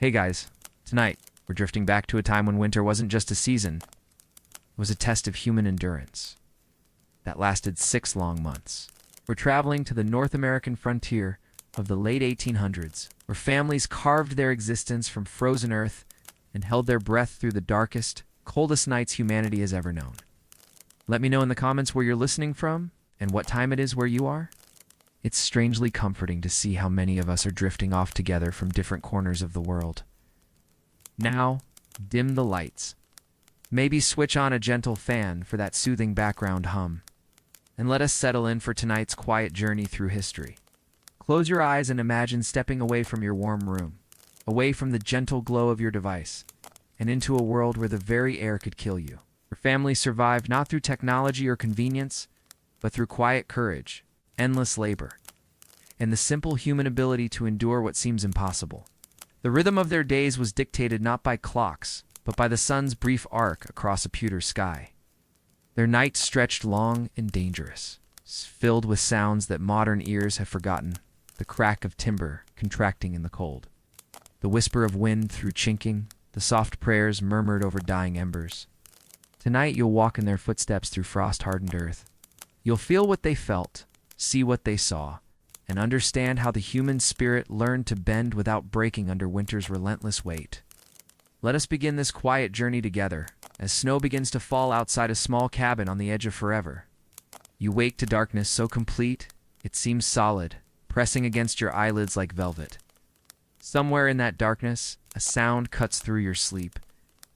Hey guys, tonight we're drifting back to a time when winter wasn't just a season, it was a test of human endurance that lasted 6 long months. We're traveling to the North American frontier of the late 1800s, where families carved their existence from frozen earth and held their breath through the darkest, coldest nights humanity has ever known. Let me know in the comments where you're listening from and what time it is where you are. It's strangely comforting to see how many of us are drifting off together from different corners of the world. Now, dim the lights. Maybe switch on a gentle fan for that soothing background hum. And let us settle in for tonight's quiet journey through history. Close your eyes and imagine stepping away from your warm room, away from the gentle glow of your device, and into a world where the very air could kill you. Your family survived not through technology or convenience, but through quiet courage, endless labor, and the simple human ability to endure what seems impossible. The rhythm of their days was dictated not by clocks, but by the sun's brief arc across a pewter sky. Their nights stretched long and dangerous, filled with sounds that modern ears have forgotten, the crack of timber contracting in the cold, the whisper of wind through chinking, the soft prayers murmured over dying embers. Tonight you'll walk in their footsteps through frost-hardened earth. You'll feel what they felt, see what they saw, and understand how the human spirit learned to bend without breaking under winter's relentless weight. Let us begin this quiet journey together, as snow begins to fall outside a small cabin on the edge of forever. You wake to darkness so complete, it seems solid, pressing against your eyelids like velvet. Somewhere in that darkness, a sound cuts through your sleep,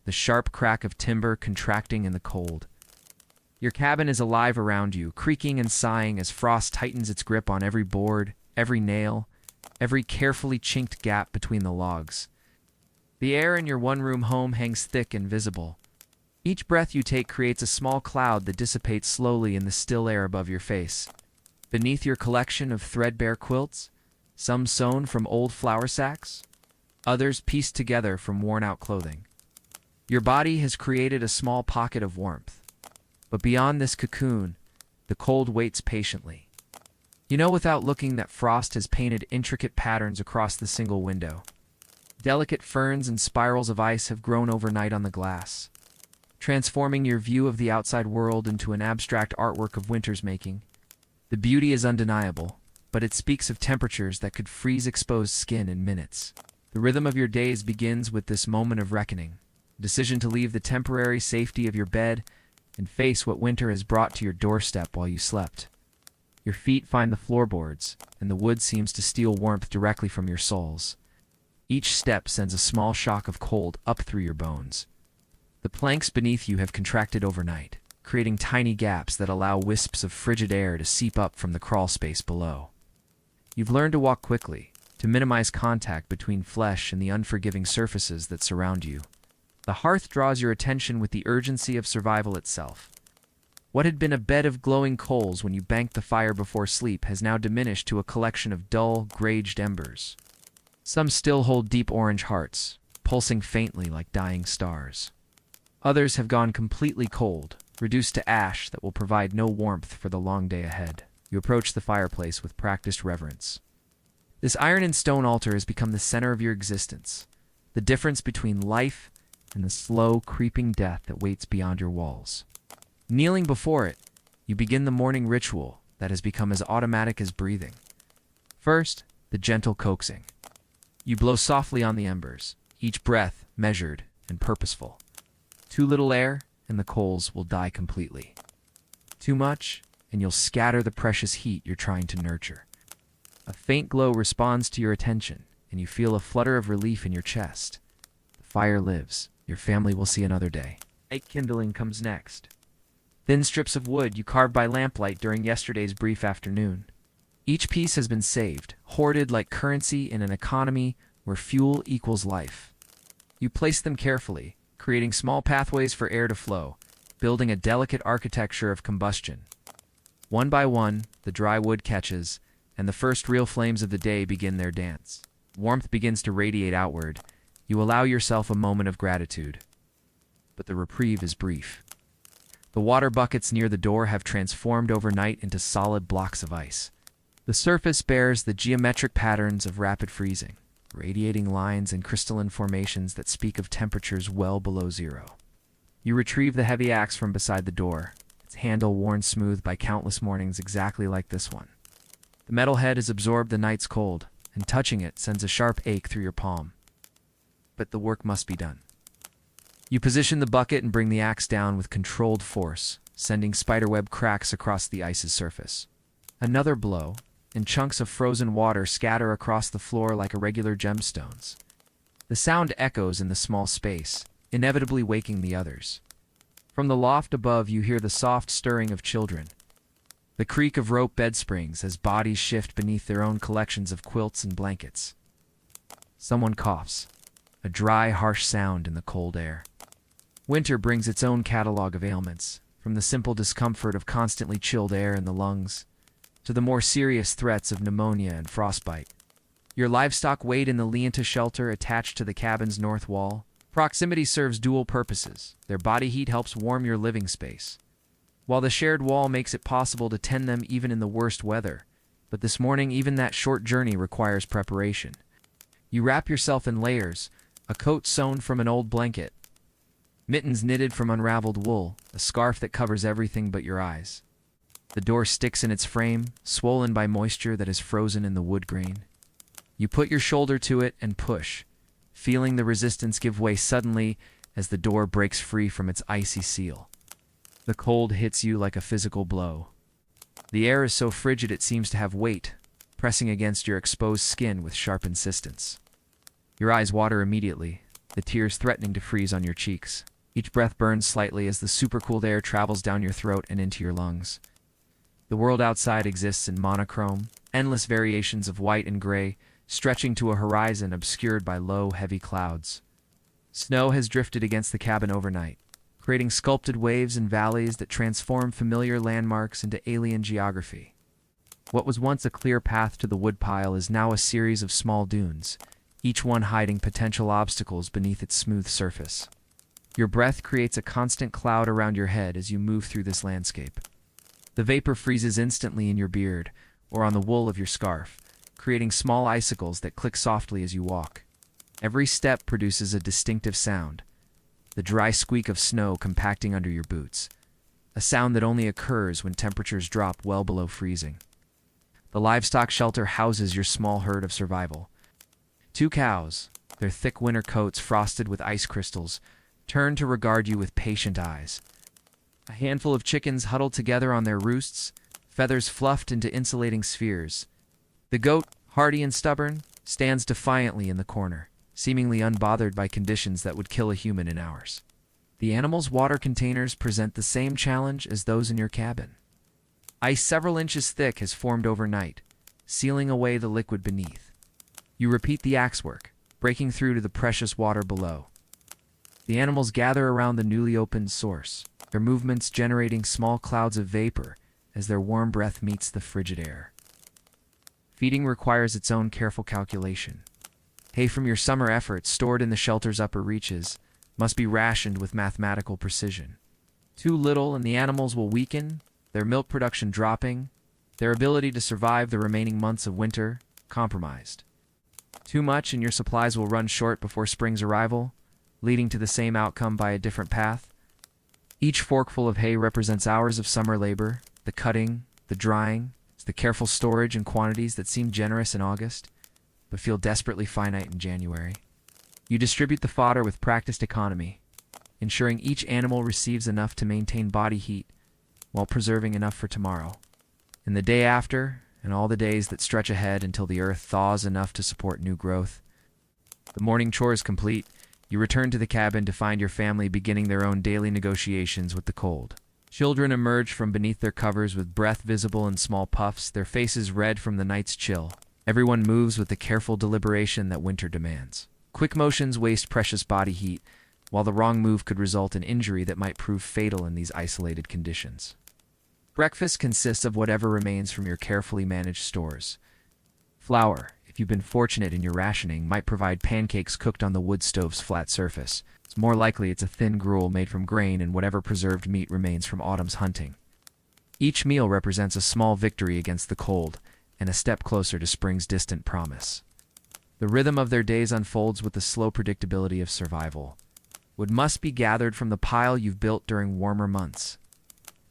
the sharp crack of timber contracting in the cold. Your cabin is alive around you, creaking and sighing as frost tightens its grip on every board, every nail, every carefully chinked gap between the logs. The air in your one-room home hangs thick and visible. Each breath you take creates a small cloud that dissipates slowly in the still air above your face. Beneath your collection of threadbare quilts, some sewn from old flour sacks, others pieced together from worn-out clothing. Your body has created a small pocket of warmth. But beyond this cocoon, the cold waits patiently. You know without looking that frost has painted intricate patterns across the single window. Delicate ferns and spirals of ice have grown overnight on the glass, transforming your view of the outside world into an abstract artwork of winter's making. The beauty is undeniable, but it speaks of temperatures that could freeze exposed skin in minutes. The rhythm of your days begins with this moment of reckoning, a decision to leave the temporary safety of your bed and face what winter has brought to your doorstep while you slept. Your feet find the floorboards, and the wood seems to steal warmth directly from your soles. Each step sends a small shock of cold up through your bones. The planks beneath you have contracted overnight, creating tiny gaps that allow wisps of frigid air to seep up from the crawl space below. You've learned to walk quickly, to minimize contact between flesh and the unforgiving surfaces that surround you. The hearth draws your attention with the urgency of survival itself. What had been a bed of glowing coals when you banked the fire before sleep has now diminished to a collection of dull, gray-aged embers. Some still hold deep orange hearts, pulsing faintly like dying stars. Others have gone completely cold, reduced to ash that will provide no warmth for the long day ahead. You approach the fireplace with practiced reverence. This iron and stone altar has become the center of your existence, the difference between life and the slow, creeping death that waits beyond your walls. Kneeling before it, you begin the morning ritual that has become as automatic as breathing. First, the gentle coaxing. You blow softly on the embers, each breath measured and purposeful. Too little air, and the coals will die completely. Too much, and you'll scatter the precious heat you're trying to nurture. A faint glow responds to your attention, and you feel a flutter of relief in your chest. The fire lives. Your family will see another day. Night kindling comes next. Thin strips of wood you carved by lamplight during yesterday's brief afternoon. Each piece has been saved, hoarded like currency in an economy where fuel equals life. You place them carefully, creating small pathways for air to flow, building a delicate architecture of combustion. One by one, the dry wood catches, and the first real flames of the day begin their dance. Warmth begins to radiate outward. You allow yourself a moment of gratitude. But the reprieve is brief. The water buckets near the door have transformed overnight into solid blocks of ice. The surface bears the geometric patterns of rapid freezing, radiating lines and crystalline formations that speak of temperatures well below zero. You retrieve the heavy axe from beside the door, its handle worn smooth by countless mornings exactly like this one. The metal head has absorbed the night's cold, and touching it sends a sharp ache through your palm. But the work must be done. You position the bucket and bring the axe down with controlled force, sending spiderweb cracks across the ice's surface. Another blow, and chunks of frozen water scatter across the floor like irregular gemstones. The sound echoes in the small space, inevitably waking the others. From the loft above you hear the soft stirring of children, the creak of rope bed springs as bodies shift beneath their own collections of quilts and blankets. Someone coughs, a dry, harsh sound in the cold air. Winter brings its own catalog of ailments, from the simple discomfort of constantly chilled air in the lungs to the more serious threats of pneumonia and frostbite. Your livestock wait in the Leonta shelter attached to the cabin's north wall. Proximity serves dual purposes. Their body heat helps warm your living space, while the shared wall makes it possible to tend them even in the worst weather. But this morning, even that short journey requires preparation. You wrap yourself in layers, a coat sewn from an old blanket, mittens knitted from unraveled wool, a scarf that covers everything but your eyes. The door sticks in its frame, swollen by moisture that is frozen in the wood grain. You put your shoulder to it and push, feeling the resistance give way suddenly as the door breaks free from its icy seal. The cold hits you like a physical blow. The air is so frigid it seems to have weight, pressing against your exposed skin with sharp insistence. Your eyes water immediately, the tears threatening to freeze on your cheeks. Each breath burns slightly as the supercooled air travels down your throat and into your lungs. The world outside exists in monochrome, endless variations of white and gray, stretching to a horizon obscured by low, heavy clouds. Snow has drifted against the cabin overnight, creating sculpted waves and valleys that transform familiar landmarks into alien geography. What was once a clear path to the woodpile is now a series of small dunes, each one hiding potential obstacles beneath its smooth surface. Your breath creates a constant cloud around your head as you move through this landscape. The vapor freezes instantly in your beard or on the wool of your scarf, creating small icicles that click softly as you walk. Every step produces a distinctive sound, the dry squeak of snow compacting under your boots, a sound that only occurs when temperatures drop well below freezing. The livestock shelter houses your small herd of survival. 2 cows, their thick winter coats frosted with ice crystals, turn to regard you with patient eyes. A handful of chickens huddled together on their roosts, feathers fluffed into insulating spheres. The goat, hardy and stubborn, stands defiantly in the corner, seemingly unbothered by conditions that would kill a human in hours. The animals' water containers present the same challenge as those in your cabin. Ice several inches thick has formed overnight, sealing away the liquid beneath. You repeat the axe work, breaking through to the precious water below. The animals gather around the newly opened source, their movements generating small clouds of vapor as their warm breath meets the frigid air. Feeding requires its own careful calculation. Hay from your summer efforts stored in the shelter's upper reaches must be rationed with mathematical precision. Too little and the animals will weaken, their milk production dropping, their ability to survive the remaining months of winter compromised. Too much and your supplies will run short before spring's arrival, leading to the same outcome by a different path. Each forkful of hay represents hours of summer labor, the cutting, the drying, the careful storage in quantities that seem generous in August, but feel desperately finite in January. You distribute the fodder with practiced economy, ensuring each animal receives enough to maintain body heat while preserving enough for tomorrow, and the day after, and all the days that stretch ahead until the earth thaws enough to support new growth. The morning chore is complete. You return to the cabin to find your family beginning their own daily negotiations with the cold. Children emerge from beneath their covers with breath visible in small puffs, their faces red from the night's chill. Everyone moves with the careful deliberation that winter demands. Quick motions waste precious body heat, while the wrong move could result in injury that might prove fatal in these isolated conditions. Breakfast consists of whatever remains from your carefully managed stores. Flour, if you've been fortunate in your rationing, might provide pancakes cooked on the wood stove's flat surface. It's more likely it's a thin gruel made from grain and whatever preserved meat remains from autumn's hunting. Each meal represents a small victory against the cold and a step closer to spring's distant promise. The rhythm of their days unfolds with the slow predictability of survival. Wood must be gathered from the pile you've built during warmer months.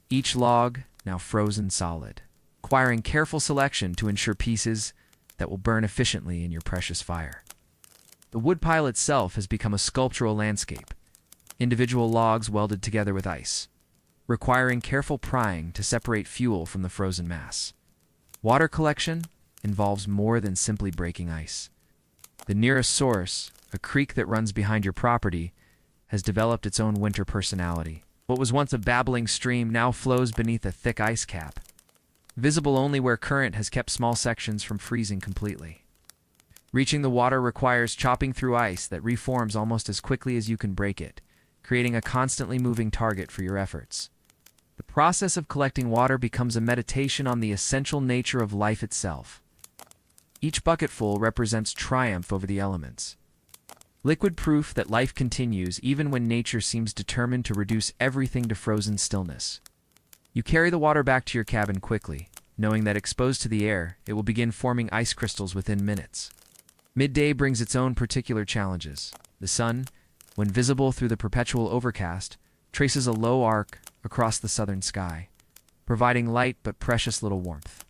Each log now frozen solid, requiring careful selection to ensure pieces that will burn efficiently in your precious fire. The woodpile itself has become a sculptural landscape, individual logs welded together with ice, requiring careful prying to separate fuel from the frozen mass. Water collection involves more than simply breaking ice. The nearest source, a creek that runs behind your property, has developed its own winter personality. What was once a babbling stream now flows beneath a thick ice cap, visible only where current has kept small sections from freezing completely. Reaching the water requires chopping through ice that reforms almost as quickly as you can break it, creating a constantly moving target for your efforts. The process of collecting water becomes a meditation on the essential nature of life itself. Each bucketful represents triumph over the elements. Liquid proof that life continues even when nature seems determined to reduce everything to frozen stillness. You carry the water back to your cabin quickly, knowing that exposed to the air, it will begin forming ice crystals within minutes. Midday brings its own particular challenges. The sun, when visible through the perpetual overcast, traces a low arc across the southern sky, providing light but precious little warmth.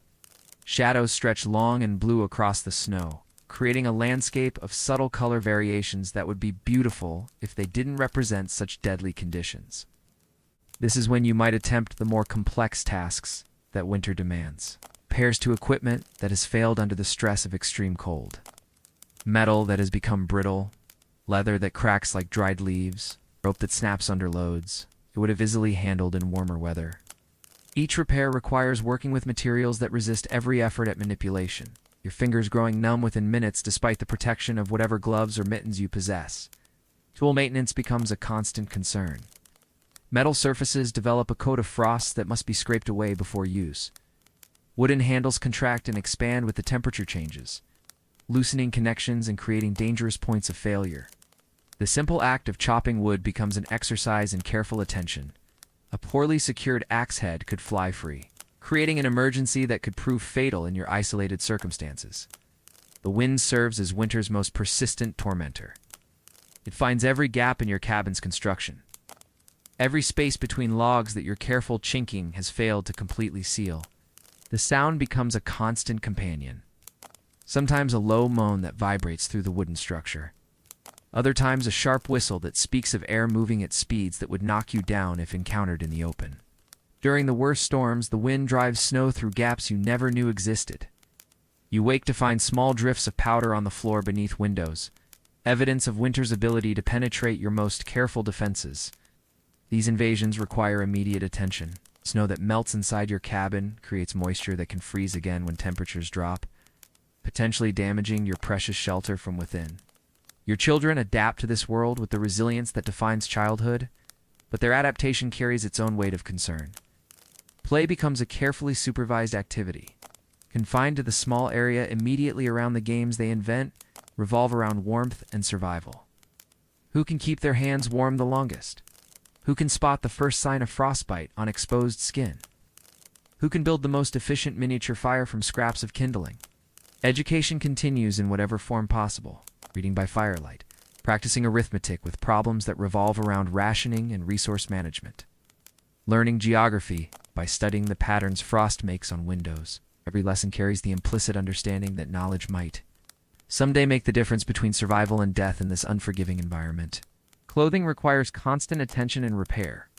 Shadows stretch long and blue across the snow, creating a landscape of subtle color variations that would be beautiful if they didn't represent such deadly conditions. This is when you might attempt the more complex tasks that winter demands. Repairs to equipment that has failed under the stress of extreme cold. Metal that has become brittle, leather that cracks like dried leaves, rope that snaps under loads. It would have easily handled in warmer weather. Each repair requires working with materials that resist every effort at manipulation, your fingers growing numb within minutes despite the protection of whatever gloves or mittens you possess. Tool maintenance becomes a constant concern. Metal surfaces develop a coat of frost that must be scraped away before use. Wooden handles contract and expand with the temperature changes, loosening connections and creating dangerous points of failure. The simple act of chopping wood becomes an exercise in careful attention. A poorly secured axe head could fly free, creating an emergency that could prove fatal in your isolated circumstances. The wind serves as winter's most persistent tormentor. It finds every gap in your cabin's construction, every space between logs that your careful chinking has failed to completely seal. The sound becomes a constant companion, sometimes a low moan that vibrates through the wooden structure. Other times a sharp whistle that speaks of air moving at speeds that would knock you down if encountered in the open. During the worst storms, the wind drives snow through gaps you never knew existed. You wake to find small drifts of powder on the floor beneath windows, evidence of winter's ability to penetrate your most careful defenses. These invasions require immediate attention. Snow that melts inside your cabin creates moisture that can freeze again when temperatures drop, potentially damaging your precious shelter from within. Your children adapt to this world with the resilience that defines childhood, but their adaptation carries its own weight of concern. Play becomes a carefully supervised activity. Confined to the small area immediately around the games they invent, revolve around warmth and survival. Who can keep their hands warm the longest? Who can spot the first sign of frostbite on exposed skin? Who can build the most efficient miniature fire from scraps of kindling? Education continues in whatever form possible. Reading by firelight, practicing arithmetic with problems that revolve around rationing and resource management. Learning geography by studying the patterns frost makes on windows. Every lesson carries the implicit understanding that knowledge might someday make the difference between survival and death in this unforgiving environment. Clothing requires constant attention and repair.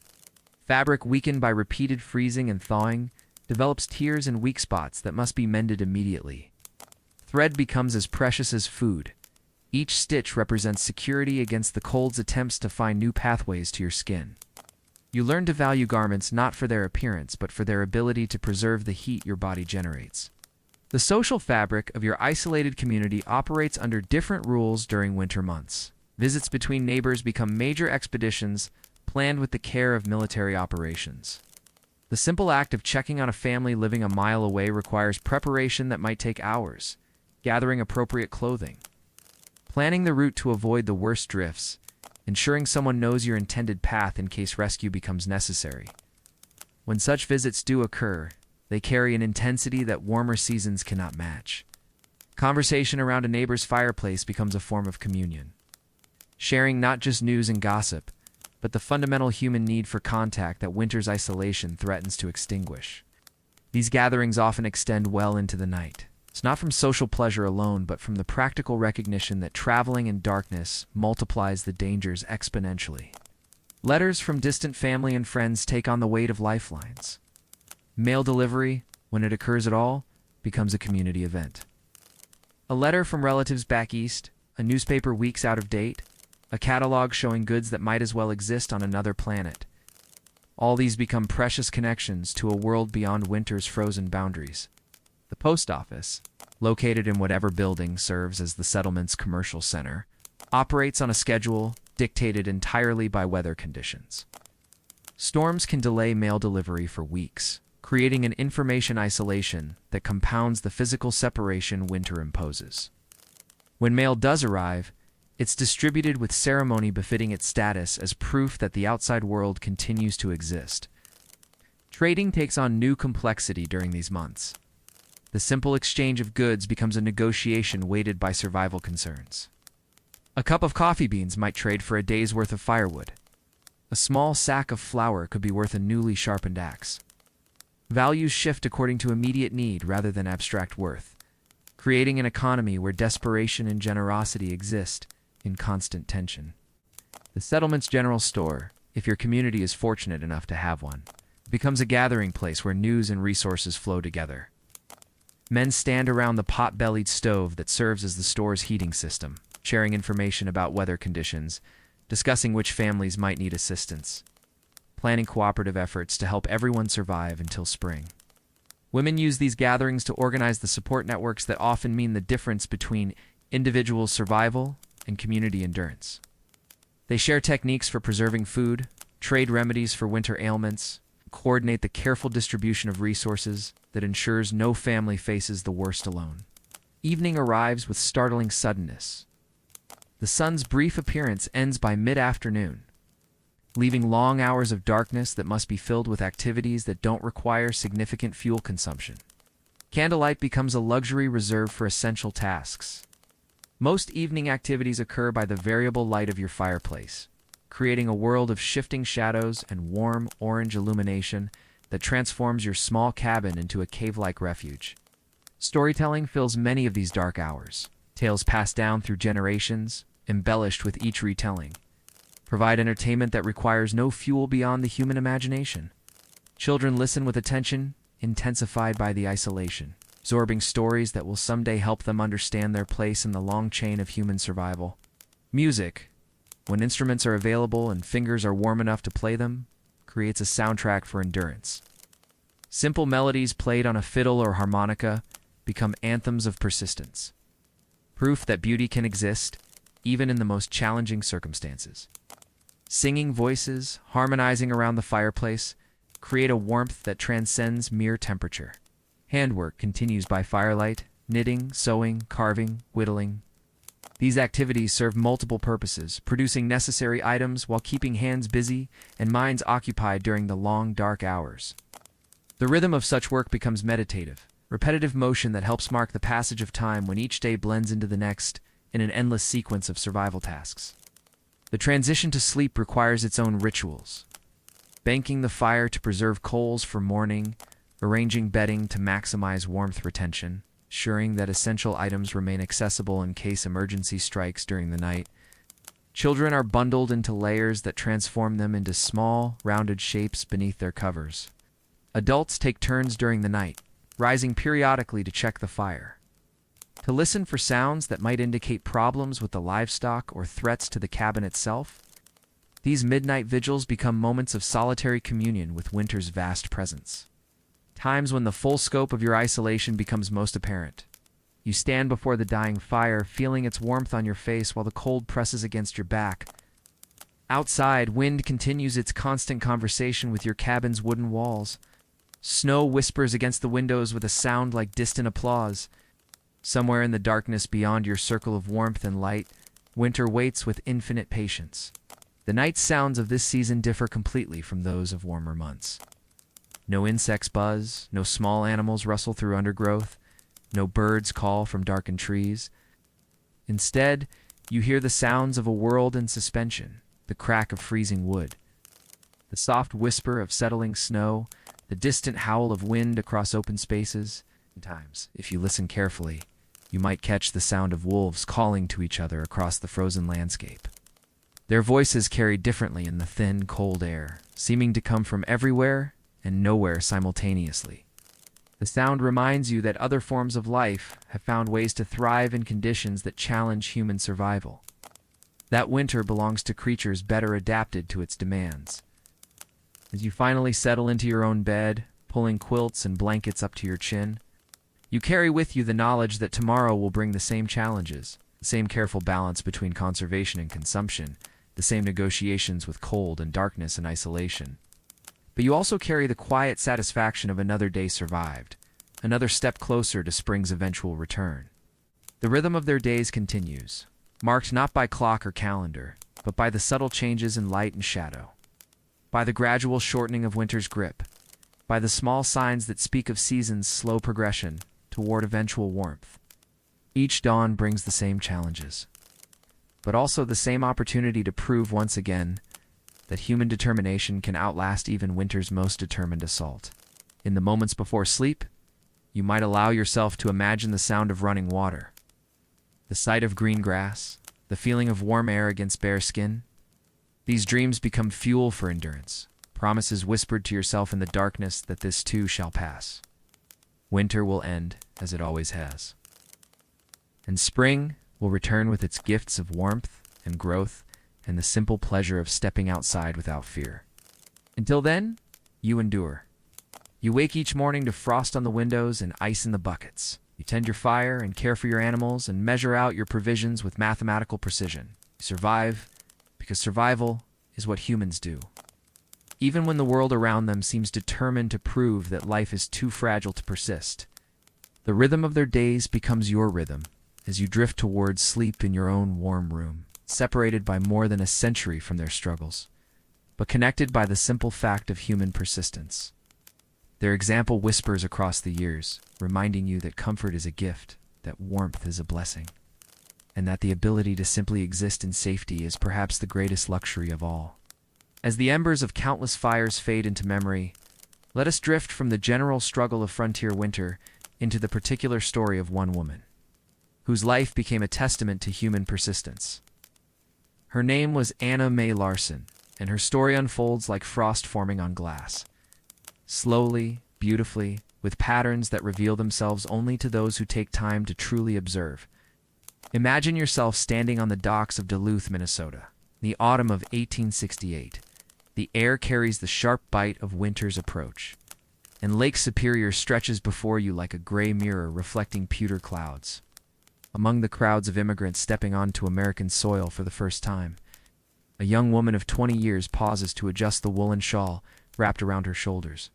Fabric weakened by repeated freezing and thawing develops tears and weak spots that must be mended immediately. Thread becomes as precious as food. Each stitch represents security against the cold's attempts to find new pathways to your skin. You learn to value garments not for their appearance, but for their ability to preserve the heat your body generates. The social fabric of your isolated community operates under different rules during winter months. Visits between neighbors become major expeditions planned with the care of military operations. The simple act of checking on a family living a mile away requires preparation that might take hours, gathering appropriate clothing, planning the route to avoid the worst drifts, ensuring someone knows your intended path in case rescue becomes necessary. When such visits do occur, they carry an intensity that warmer seasons cannot match. Conversation around a neighbor's fireplace becomes a form of communion, sharing not just news and gossip, but the fundamental human need for contact that winter's isolation threatens to extinguish. These gatherings often extend well into the night. It's not from social pleasure alone, but from the practical recognition that traveling in darkness multiplies the dangers exponentially. Letters from distant family and friends take on the weight of lifelines. Mail delivery, when it occurs at all, becomes a community event. A letter from relatives back east, a newspaper weeks out of date, a catalog showing goods that might as well exist on another planet. All these become precious connections to a world beyond winter's frozen boundaries. The post office, located in whatever building serves as the settlement's commercial center, operates on a schedule dictated entirely by weather conditions. Storms can delay mail delivery for weeks, creating an information isolation that compounds the physical separation winter imposes. When mail does arrive, it's distributed with ceremony befitting its status as proof that the outside world continues to exist. Trading takes on new complexity during these months. The simple exchange of goods becomes a negotiation weighted by survival concerns. A cup of coffee beans might trade for a day's worth of firewood. A small sack of flour could be worth a newly sharpened axe. Values shift according to immediate need rather than abstract worth, creating an economy where desperation and generosity exist in constant tension. The settlement's general store, if your community is fortunate enough to have one, becomes a gathering place where news and resources flow together. Men stand around the pot-bellied stove that serves as the store's heating system, sharing information about weather conditions, discussing which families might need assistance, planning cooperative efforts to help everyone survive until spring. Women use these gatherings to organize the support networks that often mean the difference between individual survival and community endurance. They share techniques for preserving food, trade remedies for winter ailments, coordinate the careful distribution of resources that ensures no family faces the worst alone. Evening arrives with startling suddenness. The sun's brief appearance ends by mid-afternoon, leaving long hours of darkness that must be filled with activities that don't require significant fuel consumption. Candlelight becomes a luxury reserved for essential tasks. Most evening activities occur by the variable light of your fireplace, creating a world of shifting shadows and warm orange illumination that transforms your small cabin into a cave-like refuge. Storytelling fills many of these dark hours. Tales passed down through generations, embellished with each retelling, provide entertainment that requires no fuel beyond the human imagination. Children listen with attention, intensified by the isolation, absorbing stories that will someday help them understand their place in the long chain of human survival. Music, when instruments are available and fingers are warm enough to play them, creates a soundtrack for endurance. Simple melodies played on a fiddle or harmonica become anthems of persistence, proof that beauty can exist even in the most challenging circumstances. Singing voices, harmonizing around the fireplace, create a warmth that transcends mere temperature. Handwork continues by firelight, knitting, sewing, carving, whittling. These activities serve multiple purposes, producing necessary items while keeping hands busy and minds occupied during the long, dark hours. The rhythm of such work becomes meditative, repetitive motion that helps mark the passage of time when each day blends into the next in an endless sequence of survival tasks. The transition to sleep requires its own rituals. Banking the fire to preserve coals for morning, arranging bedding to maximize warmth retention, ensuring that essential items remain accessible in case emergency strikes during the night. Children are bundled into layers that transform them into small, rounded shapes beneath their covers. Adults take turns during the night, rising periodically to check the fire, to listen for sounds that might indicate problems with the livestock or threats to the cabin itself. These midnight vigils become moments of solitary communion with winter's vast presence. Times when the full scope of your isolation becomes most apparent. You stand before the dying fire, feeling its warmth on your face while the cold presses against your back. Outside, wind continues its constant conversation with your cabin's wooden walls. Snow whispers against the windows with a sound like distant applause. Somewhere in the darkness beyond your circle of warmth and light, winter waits with infinite patience. The night sounds of this season differ completely from those of warmer months. No insects buzz, no small animals rustle through undergrowth. No birds call from darkened trees. Instead, you hear the sounds of a world in suspension, the crack of freezing wood, the soft whisper of settling snow, the distant howl of wind across open spaces. Sometimes, if you listen carefully, you might catch the sound of wolves calling to each other across the frozen landscape. Their voices carry differently in the thin, cold air, seeming to come from everywhere and nowhere simultaneously. The sound reminds you that other forms of life have found ways to thrive in conditions that challenge human survival. That winter belongs to creatures better adapted to its demands. As you finally settle into your own bed, pulling quilts and blankets up to your chin, you carry with you the knowledge that tomorrow will bring the same challenges, the same careful balance between conservation and consumption, the same negotiations with cold and darkness and isolation. But you also carry the quiet satisfaction of another day survived, another step closer to spring's eventual return. The rhythm of their days continues, marked not by clock or calendar, but by the subtle changes in light and shadow, by the gradual shortening of winter's grip, by the small signs that speak of season's slow progression toward eventual warmth. Each dawn brings the same challenges, but also the same opportunity to prove once again that human determination can outlast even winter's most determined assault. In the moments before sleep, you might allow yourself to imagine the sound of running water, the sight of green grass, the feeling of warm air against bare skin. These dreams become fuel for endurance, promises whispered to yourself in the darkness that this too shall pass. Winter will end as it always has, and spring will return with its gifts of warmth and growth and the simple pleasure of stepping outside without fear. Until then, you endure. You wake each morning to frost on the windows and ice in the buckets. You tend your fire and care for your animals and measure out your provisions with mathematical precision. You survive because survival is what humans do. Even when the world around them seems determined to prove that life is too fragile to persist, the rhythm of their days becomes your rhythm as you drift towards sleep in your own warm room, separated by more than a century from their struggles, but connected by the simple fact of human persistence. Their example whispers across the years, reminding you that comfort is a gift, that warmth is a blessing, and that the ability to simply exist in safety is perhaps the greatest luxury of all. As the embers of countless fires fade into memory, let us drift from the general struggle of frontier winter into the particular story of one woman, whose life became a testament to human persistence. Her name was May Larson, and her story unfolds like frost forming on glass. Slowly, beautifully, with patterns that reveal themselves only to those who take time to truly observe. Imagine yourself standing on the docks of Duluth, Minnesota, the autumn of 1868. The air carries the sharp bite of winter's approach, and Lake Superior stretches before you like a gray mirror reflecting pewter clouds. Among the crowds of immigrants stepping onto American soil for the first time, a young woman of 20 years pauses to adjust the woolen shawl wrapped around her shoulders.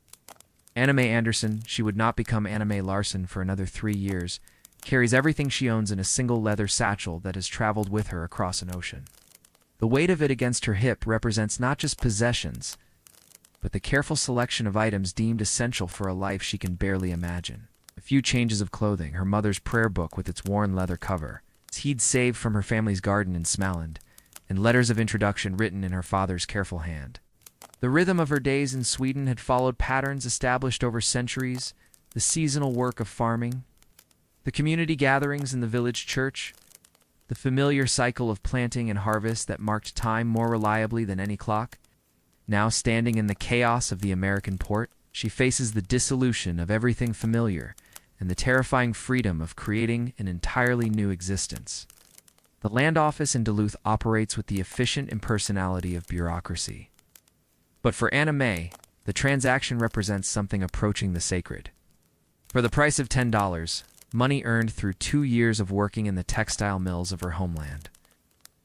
May Anderson, she would not become May Larson for another 3 years, carries everything she owns in a single leather satchel that has traveled with her across an ocean. The weight of it against her hip represents not just possessions, but the careful selection of items deemed essential for a life she can barely imagine. A few changes of clothing, her mother's prayer book with its worn leather cover, seeds saved from her family's garden in Småland, and letters of introduction written in her father's careful hand. The rhythm of her days in Sweden had followed patterns established over centuries, the seasonal work of farming, the community gatherings in the village church, the familiar cycle of planting and harvest that marked time more reliably than any clock. Now standing in the chaos of the American port, she faces the dissolution of everything familiar and the terrifying freedom of creating an entirely new existence. The land office in Duluth operates with the efficient impersonality of bureaucracy. But for May, the transaction represents something approaching the sacred. For the price of $10, money earned through 2 years of working in the textile mills of her homeland,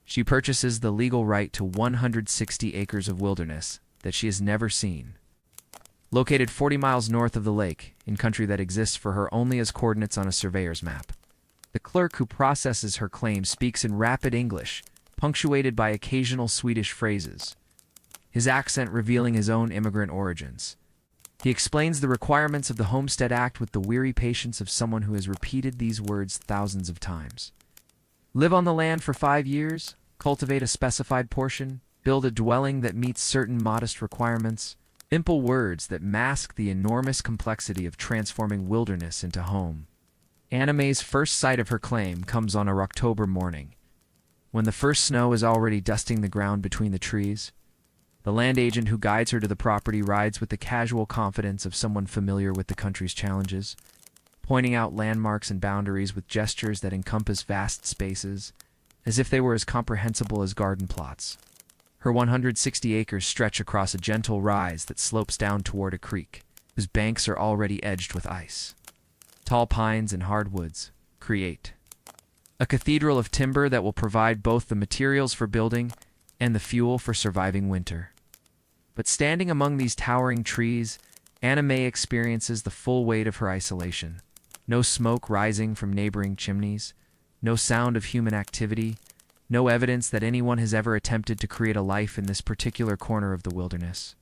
she purchases the legal right to 160 acres of wilderness that she has never seen. Located 40 miles north of the lake, in country that exists for her only as coordinates on a surveyor's map. The clerk who processes her claim speaks in rapid English, punctuated by occasional Swedish phrases, his accent revealing his own immigrant origins. He explains the requirements of the Homestead Act with the weary patience of someone who has repeated these words thousands of times. Live on the land for 5 years, cultivate a specified portion, build a dwelling that meets certain modest requirements. Simple words that mask the enormous complexity of transforming wilderness into home. Anna May's first sight of her claim comes on a October morning, when the first snow is already dusting the ground between the trees. The land agent who guides her to the property rides with the casual confidence of someone familiar with the country's challenges, pointing out landmarks and boundaries with gestures that encompass vast spaces, as if they were as comprehensible as garden plots. Her 160 acres stretch across a gentle rise that slopes down toward a creek, whose banks are already edged with ice. Tall pines and hardwoods create a cathedral of timber that will provide both the materials for building and the fuel for surviving winter. But standing among these towering trees, Anna May experiences the full weight of her isolation. No smoke rising from neighboring chimneys, no sound of human activity, no evidence that anyone has ever attempted to create a life in this particular corner of the wilderness.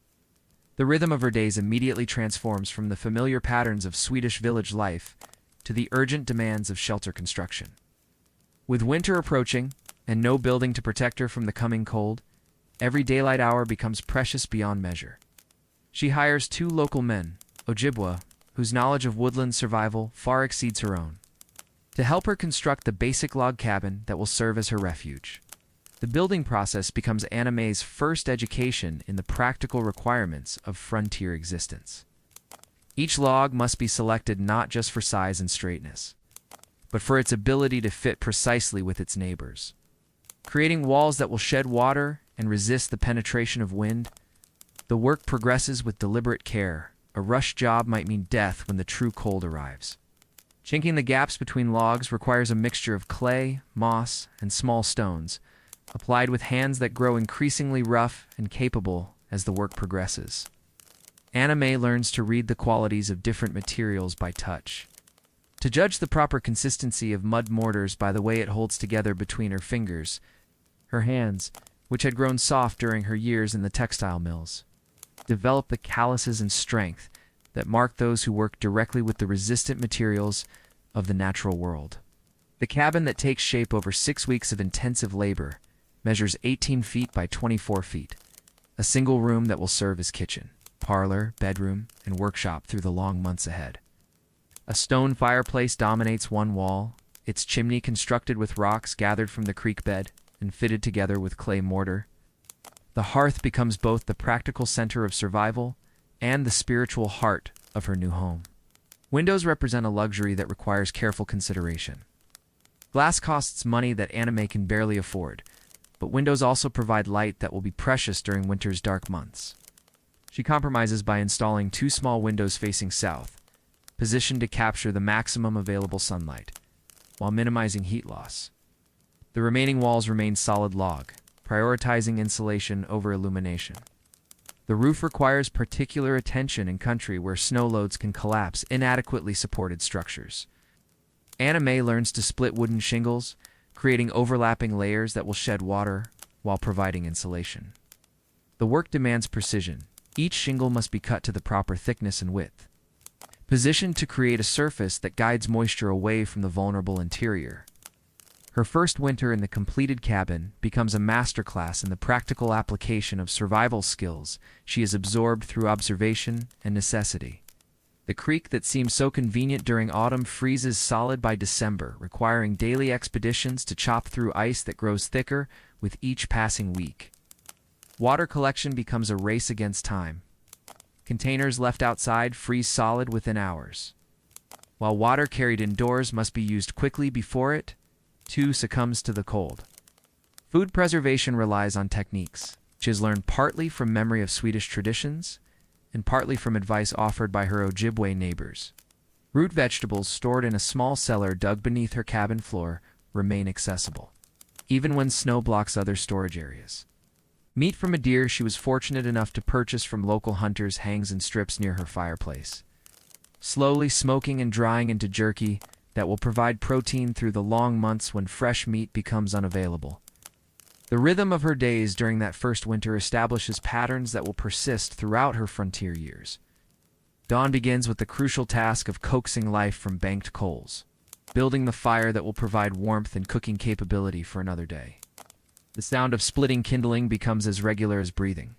The rhythm of her days immediately transforms from the familiar patterns of Swedish village life to the urgent demands of shelter construction. With winter approaching, and no building to protect her from the coming cold, every daylight hour becomes precious beyond measure. She hires 2 local men, Ojibwa, whose knowledge of woodland survival far exceeds her own, to help her construct the basic log cabin that will serve as her refuge. The building process becomes Anna May's first education in the practical requirements of frontier existence. Each log must be selected not just for size and straightness, but for its ability to fit precisely with its neighbors. Creating walls that will shed water and resist the penetration of wind, the work progresses with deliberate care. A rushed job might mean death when the true cold arrives. Chinking the gaps between logs requires a mixture of clay, moss, and small stones, applied with hands that grow increasingly rough and capable as the work progresses. Anna May learns to read the qualities of different materials by touch, to judge the proper consistency of mud mortars by the way it holds together between her fingers. Her hands, which had grown soft during her years in the textile mills, develop the calluses and strength that mark those who work directly with the resistant materials of the natural world. The cabin that takes shape over 6 weeks of intensive labor measures 18 feet by 24 feet, a single room that will serve as kitchen, parlor, bedroom, and workshop through the long months ahead. A stone fireplace dominates one wall, its chimney constructed with rocks gathered from the creek bed and fitted together with clay mortar. The hearth becomes both the practical center of survival and the spiritual heart of her new home. Windows represent a luxury that requires careful consideration. Glass costs money that Anna May can barely afford, but windows also provide light that will be precious during winter's dark months. She compromises by installing 2 small windows facing south, positioned to capture the maximum available sunlight, while minimizing heat loss. The remaining walls remain solid log, prioritizing insulation over illumination. The roof requires particular attention in country where snow loads can collapse inadequately supported structures. Anna May learns to split wooden shingles, creating overlapping layers that will shed water while providing insulation. The work demands precision. Each shingle must be cut to the proper thickness and width, positioned to create a surface that guides moisture away from the vulnerable interior. Her first winter in the completed cabin becomes a masterclass in the practical application of survival skills she has absorbed through observation and necessity. The creek that seemed so convenient during autumn freezes solid by December, requiring daily expeditions to chop through ice that grows thicker with each passing week. Water collection becomes a race against time. Containers left outside freeze solid within hours, while water carried indoors must be used quickly before it too succumbs to the cold. Food preservation relies on techniques she has learned partly from memory of Swedish traditions and partly from advice offered by her Ojibwe neighbors. Root vegetables stored in a small cellar dug beneath her cabin floor remain accessible, even when snow blocks other storage areas. Meat from a deer she was fortunate enough to purchase from local hunters hangs in strips near her fireplace, slowly smoking and drying into jerky that will provide protein through the long months when fresh meat becomes unavailable. The rhythm of her days during that first winter establishes patterns that will persist throughout her frontier years. Dawn begins with the crucial task of coaxing life from banked coals, building the fire that will provide warmth and cooking capability for another day. The sound of splitting kindling becomes as regular as breathing,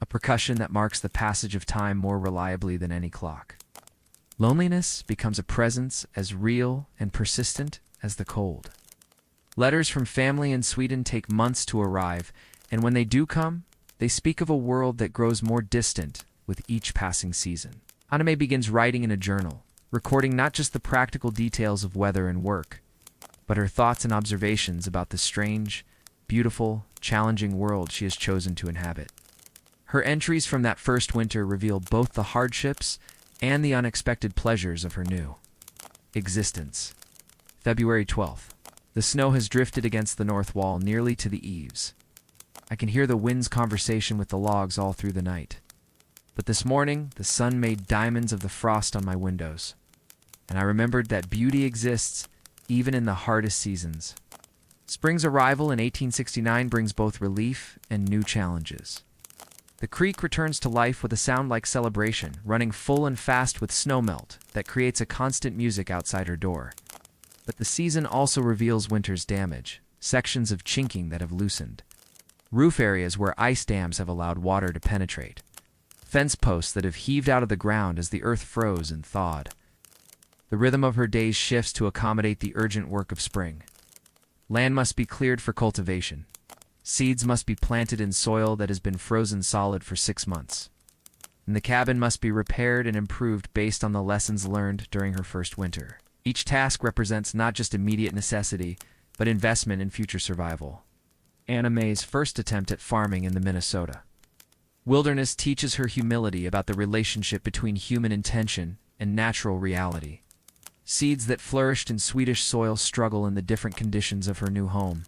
a percussion that marks the passage of time more reliably than any clock. Loneliness becomes a presence as real and persistent as the cold. Letters from family in Sweden take months to arrive, and when they do come, they speak of a world that grows more distant with each passing season. May begins writing in a journal, recording not just the practical details of weather and work, but her thoughts and observations about the strange, beautiful, challenging world she has chosen to inhabit. Her entries from that first winter reveal both the hardships and the unexpected pleasures of her new existence. February 12th. The snow has drifted against the north wall nearly to the eaves. I can hear the wind's conversation with the logs all through the night. But this morning, the sun made diamonds of the frost on my windows, and I remembered that beauty exists even in the hardest seasons. Spring's arrival in 1869 brings both relief and new challenges. The creek returns to life with a sound like celebration, running full and fast with snowmelt that creates a constant music outside her door. But the season also reveals winter's damage, sections of chinking that have loosened, roof areas where ice dams have allowed water to penetrate, fence posts that have heaved out of the ground as the earth froze and thawed. The rhythm of her days shifts to accommodate the urgent work of spring. Land must be cleared for cultivation. Seeds must be planted in soil that has been frozen solid for 6 months. And the cabin must be repaired and improved based on the lessons learned during her first winter. Each task represents not just immediate necessity, but investment in future survival. May's first attempt at farming in the Minnesota wilderness teaches her humility about the relationship between human intention and natural reality. Seeds that flourished in Swedish soil struggle in the different conditions of her new home.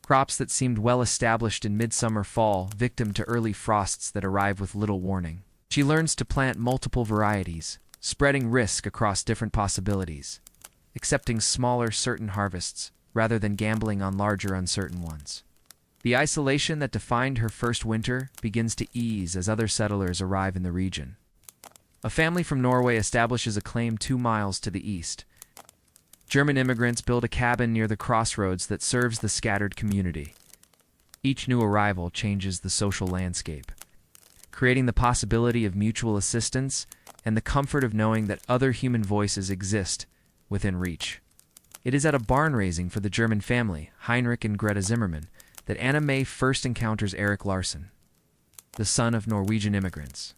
Crops that seemed well established in midsummer fall, victim to early frosts that arrive with little warning. She learns to plant multiple varieties, spreading risk across different possibilities, accepting smaller, certain harvests rather than gambling on larger, uncertain ones. The isolation that defined her first winter begins to ease as other settlers arrive in the region. A family from Norway establishes a claim 2 miles to the east. German immigrants build a cabin near the crossroads that serves the scattered community. Each new arrival changes the social landscape, creating the possibility of mutual assistance and the comfort of knowing that other human voices exist within reach. It is at a barn raising for the German family, Heinrich and Greta Zimmermann, that May first encounters May Larson, the son of Norwegian immigrants.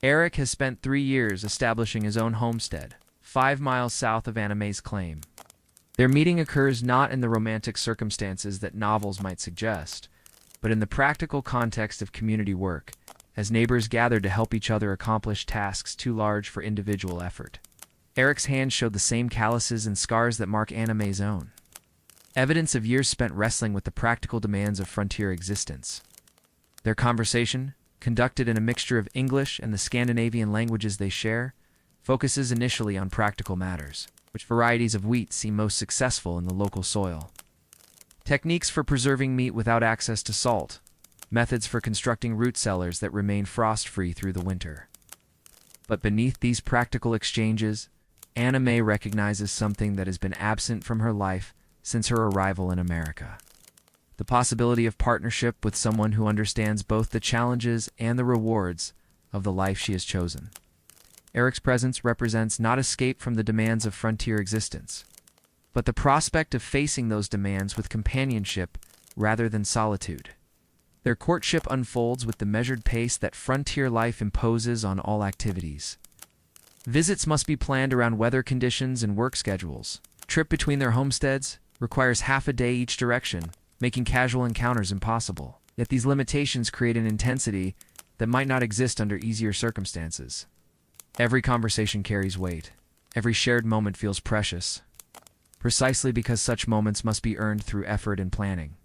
Eric has spent 3 years establishing his own homestead, 5 miles south of May's claim. Their meeting occurs not in the romantic circumstances that novels might suggest, but in the practical context of community work, as neighbors gather to help each other accomplish tasks too large for individual effort. Eric's hands showed the same calluses and scars that mark May's own, evidence of years spent wrestling with the practical demands of frontier existence. Their conversation, conducted in a mixture of English and the Scandinavian languages they share, focuses initially on practical matters. Which varieties of wheat seem most successful in the local soil? Techniques for preserving meat without access to salt. Methods for constructing root cellars that remain frost-free through the winter. But beneath these practical exchanges, May recognizes something that has been absent from her life since her arrival in America. The possibility of partnership with someone who understands both the challenges and the rewards of the life she has chosen. Eric's presence represents not escape from the demands of frontier existence, but the prospect of facing those demands with companionship rather than solitude. Their courtship unfolds with the measured pace that frontier life imposes on all activities. Visits must be planned around weather conditions and work schedules. Trip between their homesteads requires half a day each direction, making casual encounters impossible. Yet these limitations create an intensity that might not exist under easier circumstances. Every conversation carries weight. Every shared moment feels precious, precisely because such moments must be earned through effort and planning.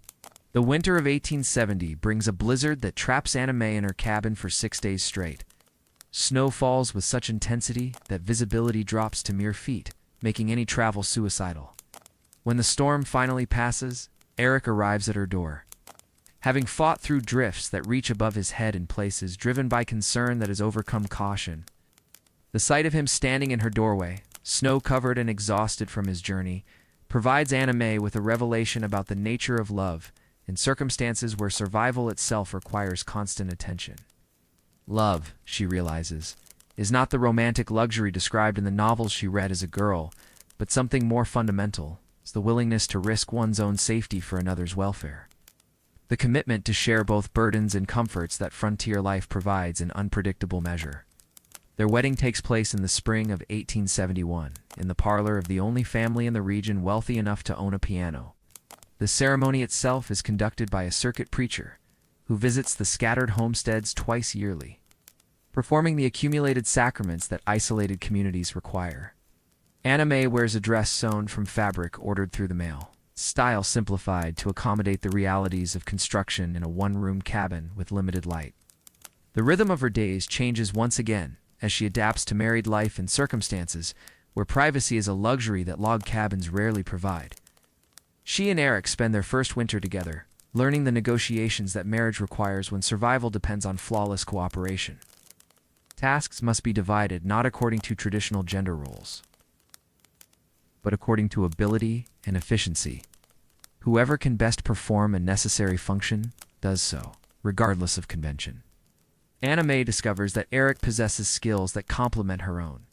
The winter of 1870 brings a blizzard that traps May in her cabin for 6 days straight. Snow falls with such intensity that visibility drops to mere feet, making any travel suicidal. When the storm finally passes, Eric arrives at her door. Having fought through drifts that reach above his head in places, driven by concern that has overcome caution, The sight of him standing in her doorway, snow-covered and exhausted from his journey, provides Anna May with a revelation about the nature of love in circumstances where survival itself requires constant attention. Love, she realizes, is not the romantic luxury described in the novels she read as a girl, but something more fundamental. It's the willingness to risk one's own safety for another's welfare. The commitment to share both burdens and comforts that frontier life provides in unpredictable measure. Their wedding takes place in the spring of 1871, in the parlor of the only family in the region wealthy enough to own a piano. The ceremony itself is conducted by a circuit preacher, who visits the scattered homesteads twice yearly, performing the accumulated sacraments that isolated communities require. Anna May wears a dress sewn from fabric ordered through the mail, style simplified to accommodate the realities of construction in a one-room cabin with limited light. The rhythm of her days changes once again as she adapts to married life in circumstances where privacy is a luxury that log cabins rarely provide. She and Eric spend their first winter together, learning the negotiations that marriage requires when survival depends on flawless cooperation. Tasks must be divided not according to traditional gender roles, but according to ability and efficiency. Whoever can best perform a necessary function does so, regardless of convention. Anna May discovers that Eric possesses skills that complement her own.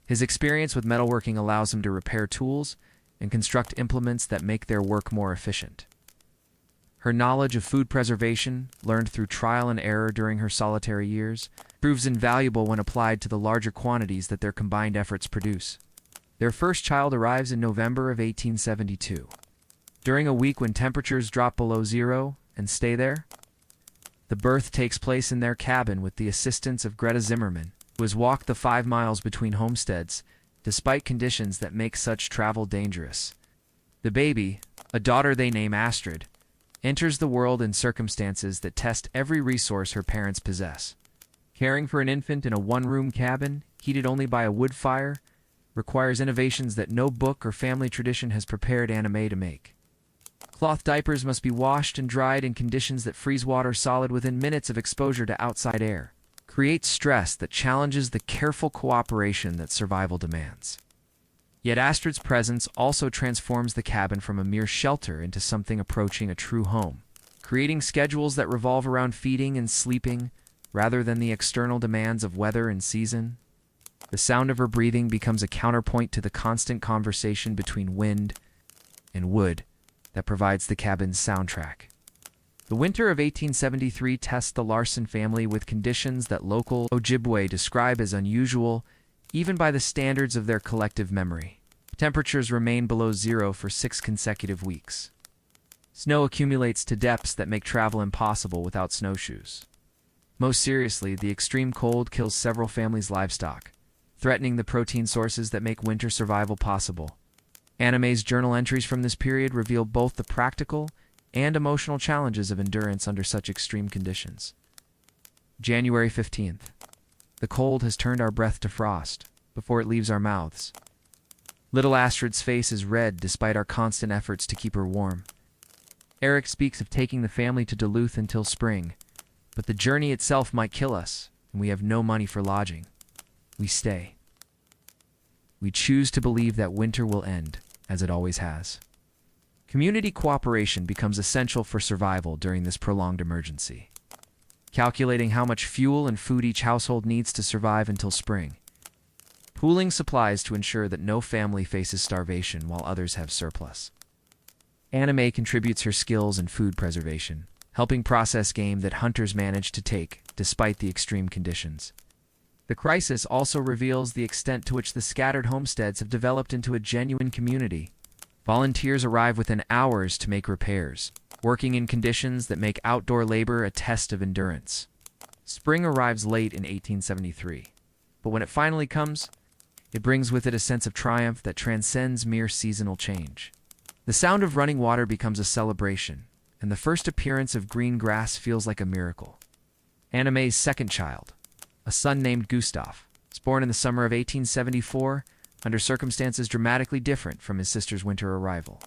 His experience with metalworking allows him to repair tools and construct implements that make their work more efficient. Her knowledge of food preservation, learned through trial and error during her solitary years, proves invaluable when applied to the larger quantities that their combined efforts produce. Their first child arrives in November of 1872. During a week when temperatures drop below zero and stay there, the birth takes place in their cabin with the assistance of Greta Zimmerman, who has walked the 5 miles between homesteads, despite conditions that make such travel dangerous. The baby, a daughter they name Astrid, enters the world in circumstances that test every resource her parents possess. Caring for an infant in a one-room cabin, heated only by a wood fire, requires innovations that no book or family tradition has prepared Anna May to make. Cloth diapers must be washed and dried in conditions that freeze water solid within minutes of exposure to outside air, create stress that challenges the careful cooperation that survival demands. Yet Astrid's presence also transforms the cabin from a mere shelter into something approaching a true home, creating schedules that revolve around feeding and sleeping rather than the external demands of weather and season. The sound of her breathing becomes a counterpoint to the constant conversation between wind and wood that provides the cabin's soundtrack. The winter of 1873 tests the Larson family with conditions that local Ojibwe describe as unusual, even by the standards of their collective memory. Temperatures remain below zero for 6 consecutive weeks. Snow accumulates to depths that make travel impossible without snowshoes. Most seriously, the extreme cold kills several families' livestock, threatening the protein sources that make winter survival possible. Anna May's journal entries from this period reveal both the practical and emotional challenges of endurance under such extreme conditions. January 15th. The cold has turned our breath to frost before it leaves our mouths. Little Astrid's face is red despite our constant efforts to keep her warm. Eric speaks of taking the family to Duluth until spring, but the journey itself might kill us, and we have no money for lodging. We stay. We choose to believe that winter will end, as it always has. Community cooperation becomes essential for survival during this prolonged emergency. Calculating how much fuel and food each household needs to survive until spring. Pooling supplies to ensure that no family faces starvation while others have surplus. Anna May contributes her skills in food preservation, helping process game that hunters manage to take despite the extreme conditions. The crisis also reveals the extent to which the scattered homesteads have developed into a genuine community. Volunteers arrive within hours to make repairs, working in conditions that make outdoor labor a test of endurance. Spring arrives late in 1873, but when it finally comes, it brings with it a sense of triumph that transcends mere seasonal change. The sound of running water becomes a celebration, and the first appearance of green grass feels like a miracle. Anna May's second child, a son named Gustav, was born in the summer of 1874 under circumstances dramatically different from his sister's winter arrival.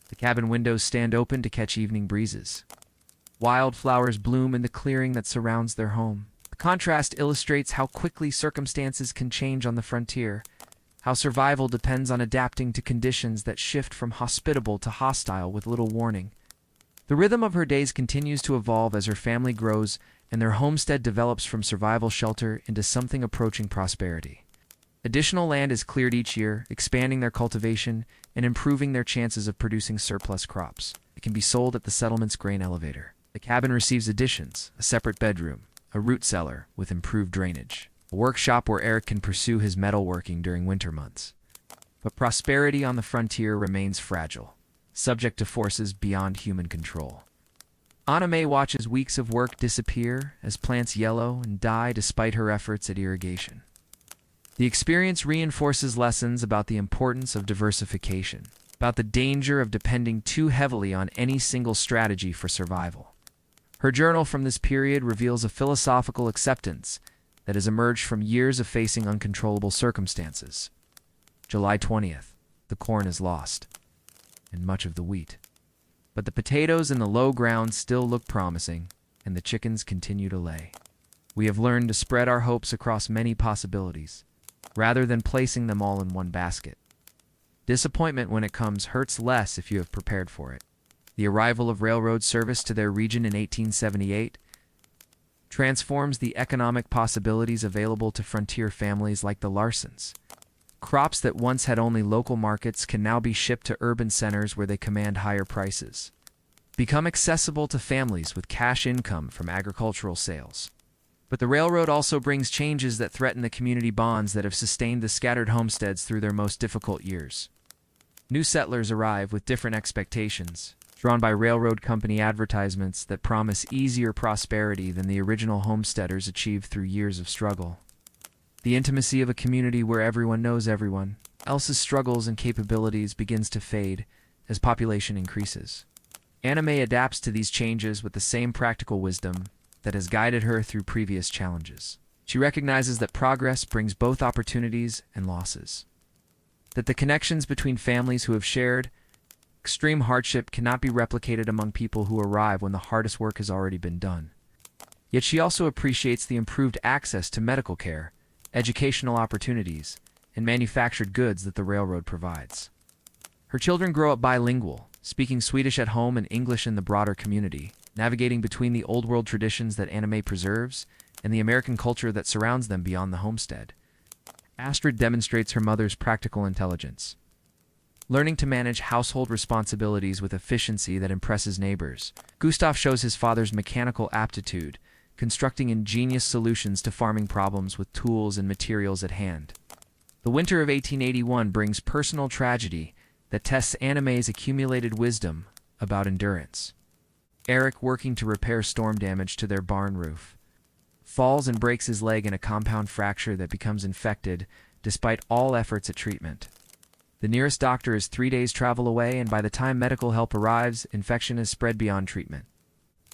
The cabin windows stand open to catch evening breezes. Wildflowers bloom in the clearing that surrounds their home, The contrast illustrates how quickly circumstances can change on the frontier, how survival depends on adapting to conditions that shift from hospitable to hostile with little warning. The rhythm of her days continues to evolve as her family grows and their homestead develops from survival shelter into something approaching prosperity. Additional land is cleared each year, expanding their cultivation and improving their chances of producing surplus crops. It can be sold at the settlement's grain elevator. The cabin receives additions, a separate bedroom, a root cellar with improved drainage, a workshop where Eric can pursue his metalworking during winter months. But prosperity on the frontier remains fragile, subject to forces beyond human control. May watches weeks of work disappear as plants yellow and die despite her efforts at irrigation. The experience reinforces lessons about the importance of diversification, about the danger of depending too heavily on any single strategy for survival. Her journal from this period reveals a philosophical acceptance that has emerged from years of facing uncontrollable circumstances. July 20th, the corn is lost, and much of the wheat. But the potatoes in the low ground still look promising, and the chickens continue to lay. We have learned to spread our hopes across many possibilities, rather than placing them all in one basket. Disappointment when it comes hurts less if you have prepared for it. The arrival of railroad service to their region in 1878 transforms the economic possibilities available to frontier families like the Larsons. Crops that once had only local markets can now be shipped to urban centers where they command higher prices, become accessible to families with cash income from agricultural sales. But the railroad also brings changes that threaten the community bonds that have sustained the scattered homesteads through their most difficult years. New settlers arrive with different expectations, drawn by railroad company advertisements that promise easier prosperity than the original homesteaders achieved through years of struggle. The intimacy of a community where everyone knows everyone else's struggles and capabilities begins to fade as population increases. May adapts to these changes with the same practical wisdom that has guided her through previous challenges. She recognizes that progress brings both opportunities and losses, that the connections between families who have shared extreme hardship cannot be replicated among people who arrive when the hardest work has already been done. Yet she also appreciates the improved access to medical care, educational opportunities, and manufactured goods that the railroad provides. Her children grow up bilingual, speaking Swedish at home and English in the broader community, navigating between the old world traditions that May preserves and the American culture that surrounds them beyond the homestead. Astrid demonstrates her mother's practical intelligence, learning to manage household responsibilities with efficiency that impresses neighbors. Gustav shows his father's mechanical aptitude, constructing ingenious solutions to farming problems with tools and materials at hand. The winter of 1881 brings personal tragedy that tests May's accumulated wisdom about endurance. Eric, working to repair storm damage to their barn roof, falls and breaks his leg in a compound fracture that becomes infected despite all efforts at treatment. The nearest doctor is 3 days' travel away, and by the time medical help arrives, infection is spread beyond treatment.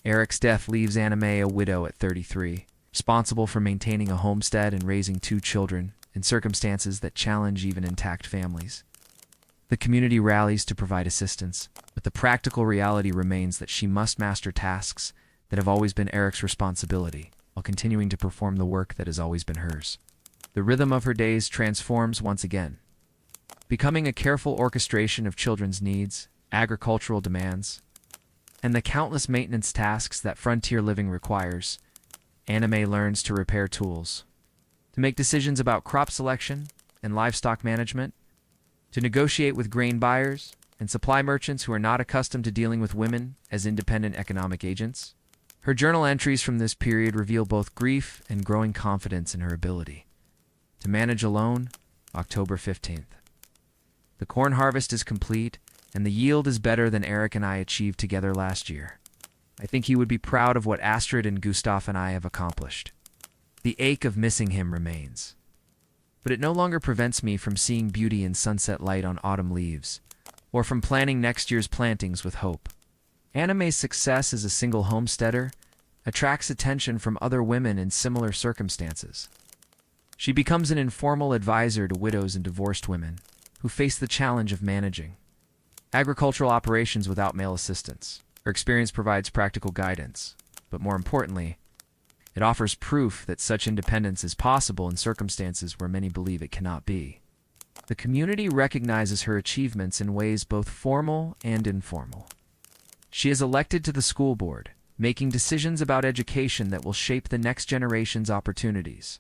Eric's death leaves May a widow at 33, responsible for maintaining a homestead and raising 2 children in circumstances that challenge even intact families. The community rallies to provide assistance, but the practical reality remains that she must master tasks that have always been Eric's responsibility, while continuing to perform the work that has always been hers. The rhythm of her days transforms once again, becoming a careful orchestration of children's needs, agricultural demands, and the countless maintenance tasks that frontier living requires. May learns to repair tools, to make decisions about crop selection and livestock management, to negotiate with grain buyers and supply merchants who are not accustomed to dealing with women as independent economic agents. Her journal entries from this period reveal both grief and growing confidence in her ability to manage alone. October 15th. The corn harvest is complete, and the yield is better than Eric and I achieved together last year. I think he would be proud of what Astrid and Gustav and I have accomplished. The ache of missing him remains, but it no longer prevents me from seeing beauty in sunset light on autumn leaves, or from planning next year's plantings with hope. May's success as a single homesteader attracts attention from other women in similar circumstances. She becomes an informal advisor to widows and divorced women who face the challenge of managing agricultural operations without male assistance. Her experience provides practical guidance, but more importantly, It offers proof that such independence is possible in circumstances where many believe it cannot be. The community recognizes her achievements in ways both formal and informal. She is elected to the school board, making decisions about education that will shape the next generation's opportunities.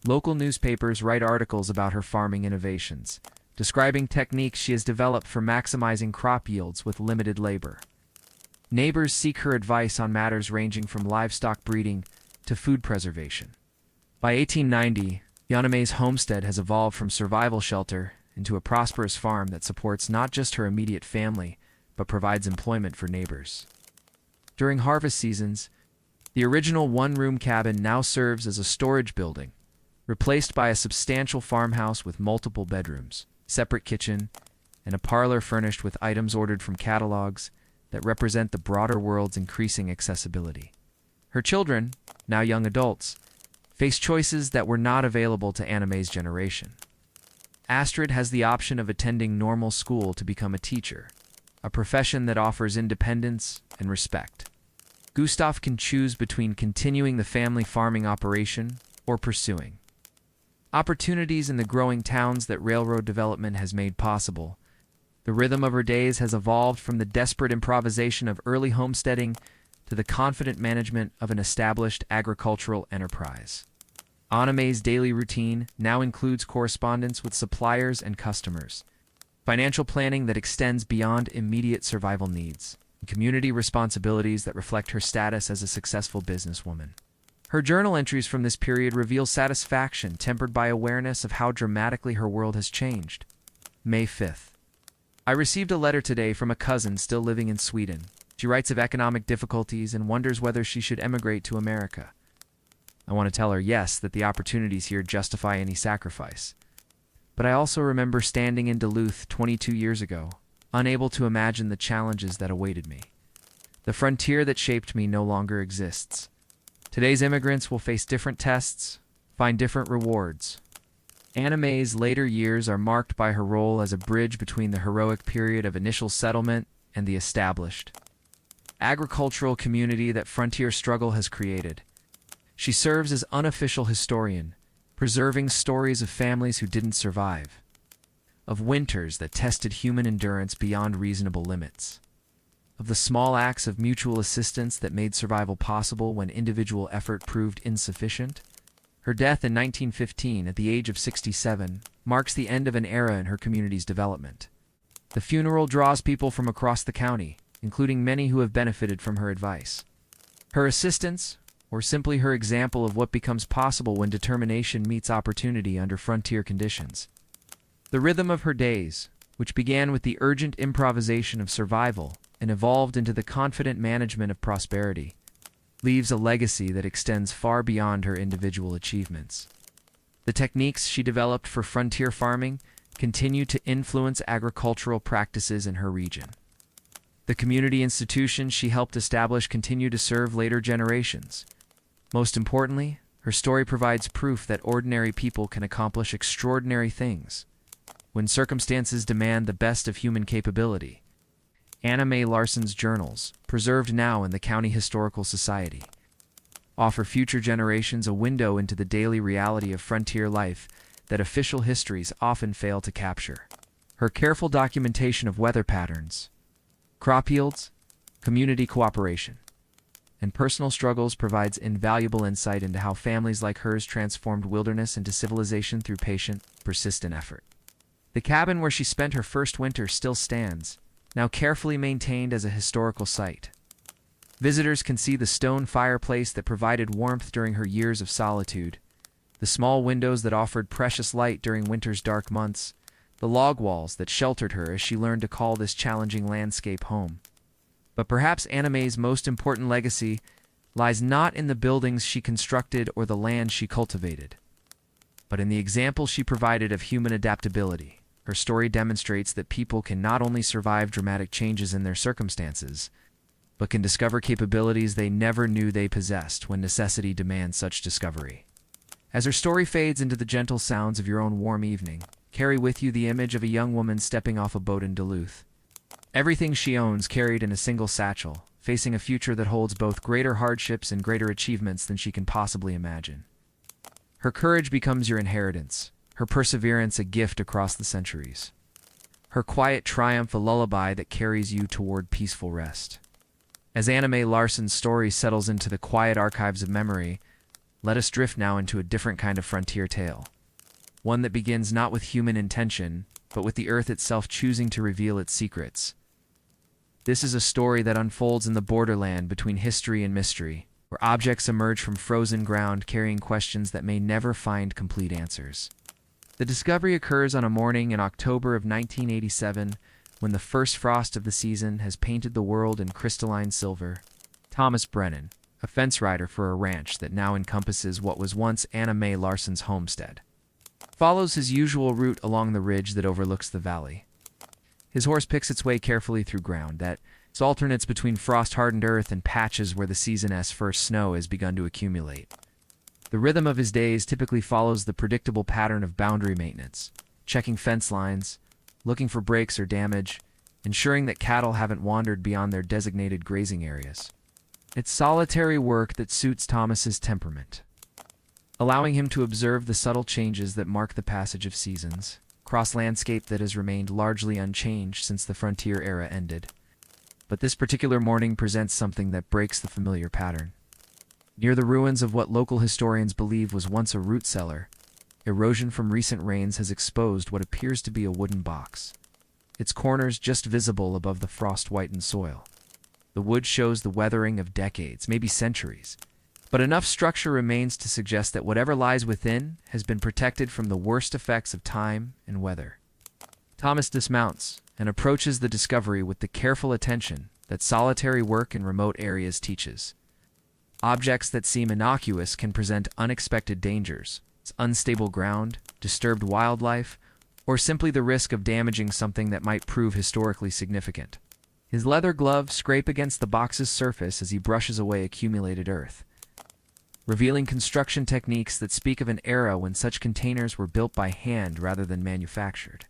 Local newspapers write articles about her farming innovations, describing techniques she has developed for maximizing crop yields with limited labor. Neighbors seek her advice on matters ranging from livestock breeding to food preservation. By 1890, May's homestead has evolved from survival shelter into a prosperous farm that supports not just her immediate family, but provides employment for neighbors. During harvest seasons, the original one-room cabin now serves as a storage building, replaced by a substantial farmhouse with multiple bedrooms, separate kitchen, and a parlor furnished with items ordered from catalogs that represent the broader world's increasing accessibility. Her children, now young adults, face choices that were not available to May's generation. Astrid has the option of attending normal school to become a teacher, a profession that offers independence and respect. Gustav can choose between continuing the family farming operation or pursuing opportunities in the growing towns that railroad development has made possible. The rhythm of her days has evolved from the desperate improvisation of early homesteading to the confident management of an established agricultural enterprise. May's daily routine now includes correspondence with suppliers and customers, financial planning that extends beyond immediate survival needs, and community responsibilities that reflect her status as a successful businesswoman. Her journal entries from this period reveal satisfaction tempered by awareness of how dramatically her world has changed. May 5th. I received a letter today from a cousin still living in Sweden. She writes of economic difficulties and wonders whether she should emigrate to America. I want to tell her yes, that the opportunities here justify any sacrifice. But I also remember standing in Duluth 22 years ago, unable to imagine the challenges that awaited me. The frontier that shaped me no longer exists. Today's immigrants will face different tests, find different rewards. May's later years are marked by her role as a bridge between the heroic period of initial settlement and the established agricultural community that frontier struggle has created. She serves as unofficial historian, preserving stories of families who didn't survive, of winters that tested human endurance beyond reasonable limits, of the small acts of mutual assistance that made survival possible when individual effort proved insufficient. Her death in 1915 at the age of 67 marks the end of an era in her community's development. The funeral draws people from across the county, including many who have benefited from her advice. Her assistance, or simply her example of what becomes possible when determination meets opportunity under frontier conditions. The rhythm of her days, which began with the urgent improvisation of survival and evolved into the confident management of prosperity, leaves a legacy that extends far beyond her individual achievements. The techniques she developed for frontier farming continue to influence agricultural practices in her region. The community institutions she helped establish continue to serve later generations. Most importantly, her story provides proof that ordinary people can accomplish extraordinary things when circumstances demand the best of human capability. May Larson's journals, preserved now in the County Historical Society, offer future generations a window into the daily reality of frontier life that official histories often fail to capture. Her careful documentation of weather patterns, crop yields, community cooperation, and personal struggles provides invaluable insight into how families like hers transformed wilderness into civilization through patient, persistent effort. The cabin where she spent her first winter still stands, now carefully maintained as a historical site. Visitors can see the stone fireplace that provided warmth during her years of solitude, the small windows that offered precious light during winter's dark months, the log walls that sheltered her as she learned to call this challenging landscape home. But perhaps May's most important legacy lies not in the buildings she constructed or the land she cultivated, but in the example she provided of human adaptability. Her story demonstrates that people can not only survive dramatic changes in their circumstances, but can discover capabilities they never knew they possessed when necessity demands such discovery. As her story fades into the gentle sounds of your own warm evening, carry with you the image of a young woman stepping off a boat in Duluth. Everything she owns carried in a single satchel, facing a future that holds both greater hardships and greater achievements than she can possibly imagine. Her courage becomes your inheritance, her perseverance a gift across the centuries. Her quiet triumph a lullaby that carries you toward peaceful rest. As May Larson's story settles into the quiet archives of memory, let us drift now into a different kind of frontier tale. One that begins not with human intention, but with the earth itself choosing to reveal its secrets. This is a story that unfolds in the borderland between history and mystery, where objects emerge from frozen ground carrying questions that may never find complete answers. The discovery occurs on a morning in October of 1987, when the first frost of the season has painted the world in crystalline silver. Thomas Brennan, a fence rider for a ranch that now encompasses what was once May Larson's homestead, follows his usual route along the ridge that overlooks the valley. His horse picks its way carefully through ground that alternates between frost-hardened earth and patches where the season's first snow has begun to accumulate. The rhythm of his days typically follows the predictable pattern of boundary maintenance, checking fence lines, looking for breaks or damage, ensuring that cattle haven't wandered beyond their designated grazing areas. It's solitary work that suits Thomas's temperament, allowing him to observe the subtle changes that mark the passage of seasons, across landscape that has remained largely unchanged since the frontier era ended. But this particular morning presents something that breaks the familiar pattern. Near the ruins of what local historians believe was once a root cellar, erosion from recent rains has exposed what appears to be a wooden box, its corners just visible above the frost-whitened soil. The wood shows the weathering of decades, maybe centuries, but enough structure remains to suggest that whatever lies within has been protected from the worst effects of time and weather. Thomas dismounts and approaches the discovery with the careful attention that solitary work in remote areas teaches. Objects that seem innocuous can present unexpected dangers. It's unstable ground, disturbed wildlife, or simply the risk of damaging something that might prove historically significant. His leather gloves scrape against the box's surface as he brushes away accumulated earth, revealing construction techniques that speak of an era when such containers were built by hand rather than manufactured.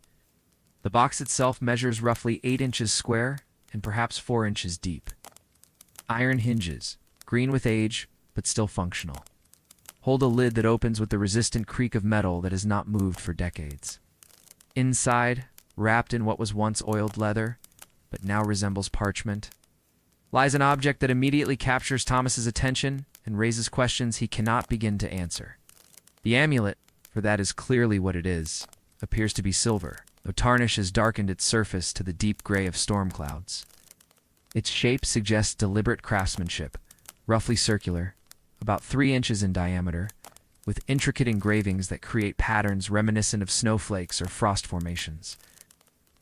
The box itself measures roughly 8 inches square and perhaps 4 inches deep. Iron hinges, green with age, but still functional, hold a lid that opens with the resistant creak of metal that has not moved for decades. Inside, wrapped in what was once oiled leather, but now resembles parchment, lies an object that immediately captures Thomas's attention and raises questions he cannot begin to answer. The amulet, for that is clearly what it is, appears to be silver, though tarnish has darkened its surface to the deep gray of storm clouds. Its shape suggests deliberate craftsmanship, roughly circular, about 3 inches in diameter, with intricate engravings that create patterns reminiscent of snowflakes or frost formations.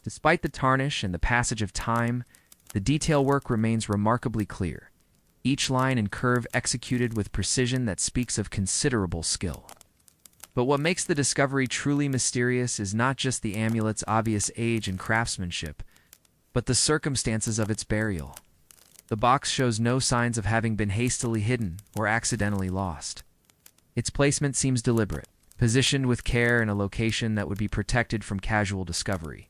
Despite the tarnish and the passage of time, the detail work remains remarkably clear, each line and curve executed with precision that speaks of considerable skill. But what makes the discovery truly mysterious is not just the amulet's obvious age and craftsmanship, but the circumstances of its burial. The box shows no signs of having been hastily hidden or accidentally lost. Its placement seems deliberate, positioned with care in a location that would be protected from casual discovery,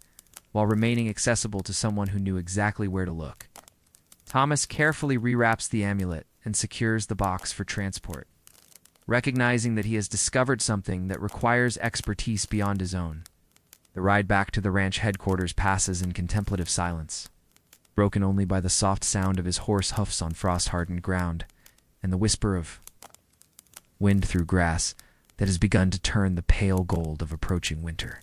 while remaining accessible to someone who knew exactly where to look. Thomas carefully rewraps the amulet and secures the box for transport, recognizing that he has discovered something that requires expertise beyond his own. The ride back to the ranch headquarters passes in contemplative silence, broken only by the soft sound of his horse hoofs on frost-hardened ground and the whisper of wind through grass that has begun to turn the pale gold of approaching winter.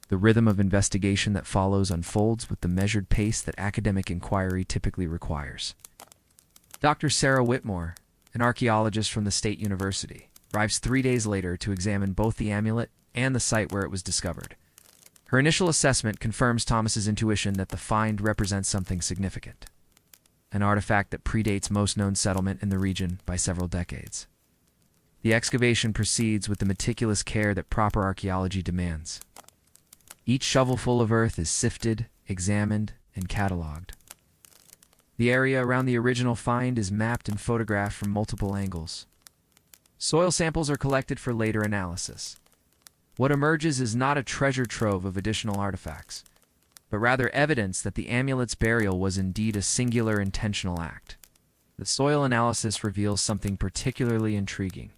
The rhythm of investigation that follows unfolds with the measured pace that academic inquiry typically requires. Dr. Sarah Whitmore, an archaeologist from the State University, arrives 3 days later to examine both the amulet and the site where it was discovered. Her initial assessment confirms Thomas's intuition that the find represents something significant, an artifact that predates most known settlement in the region by several decades. The excavation proceeds with the meticulous care that proper archaeology demands. Each shovelful of earth is sifted, examined, and cataloged. The area around the original find is mapped and photographed from multiple angles. Soil samples are collected for later analysis. What emerges is not a treasure trove of additional artifacts, but rather evidence that the amulet's burial was indeed a singular intentional act. The soil analysis reveals something particularly intriguing.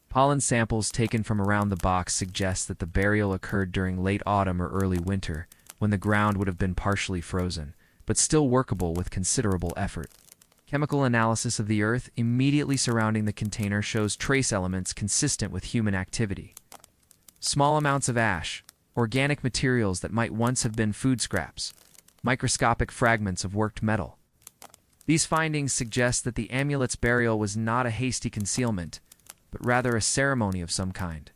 Pollen samples taken from around the box suggest that the burial occurred during late autumn or early winter, when the ground would have been partially frozen, but still workable with considerable effort. Chemical analysis of the earth immediately surrounding the container shows trace elements consistent with human activity. Small amounts of ash, organic materials that might once have been food scraps, microscopic fragments of worked metal. These findings suggest that the amulet's burial was not a hasty concealment, but rather a ceremony of some kind.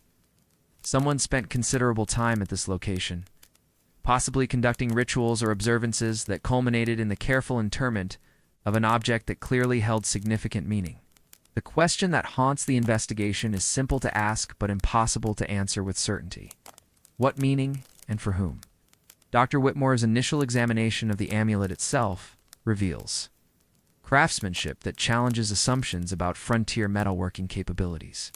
Someone spent considerable time at this location, possibly conducting rituals or observances that culminated in the careful interment of an object that clearly held significant meaning. The question that haunts the investigation is simple to ask but impossible to answer with certainty. What meaning and for whom? Dr. Whitmore's initial examination of the amulet itself reveals craftsmanship that challenges assumptions about frontier metalworking capabilities.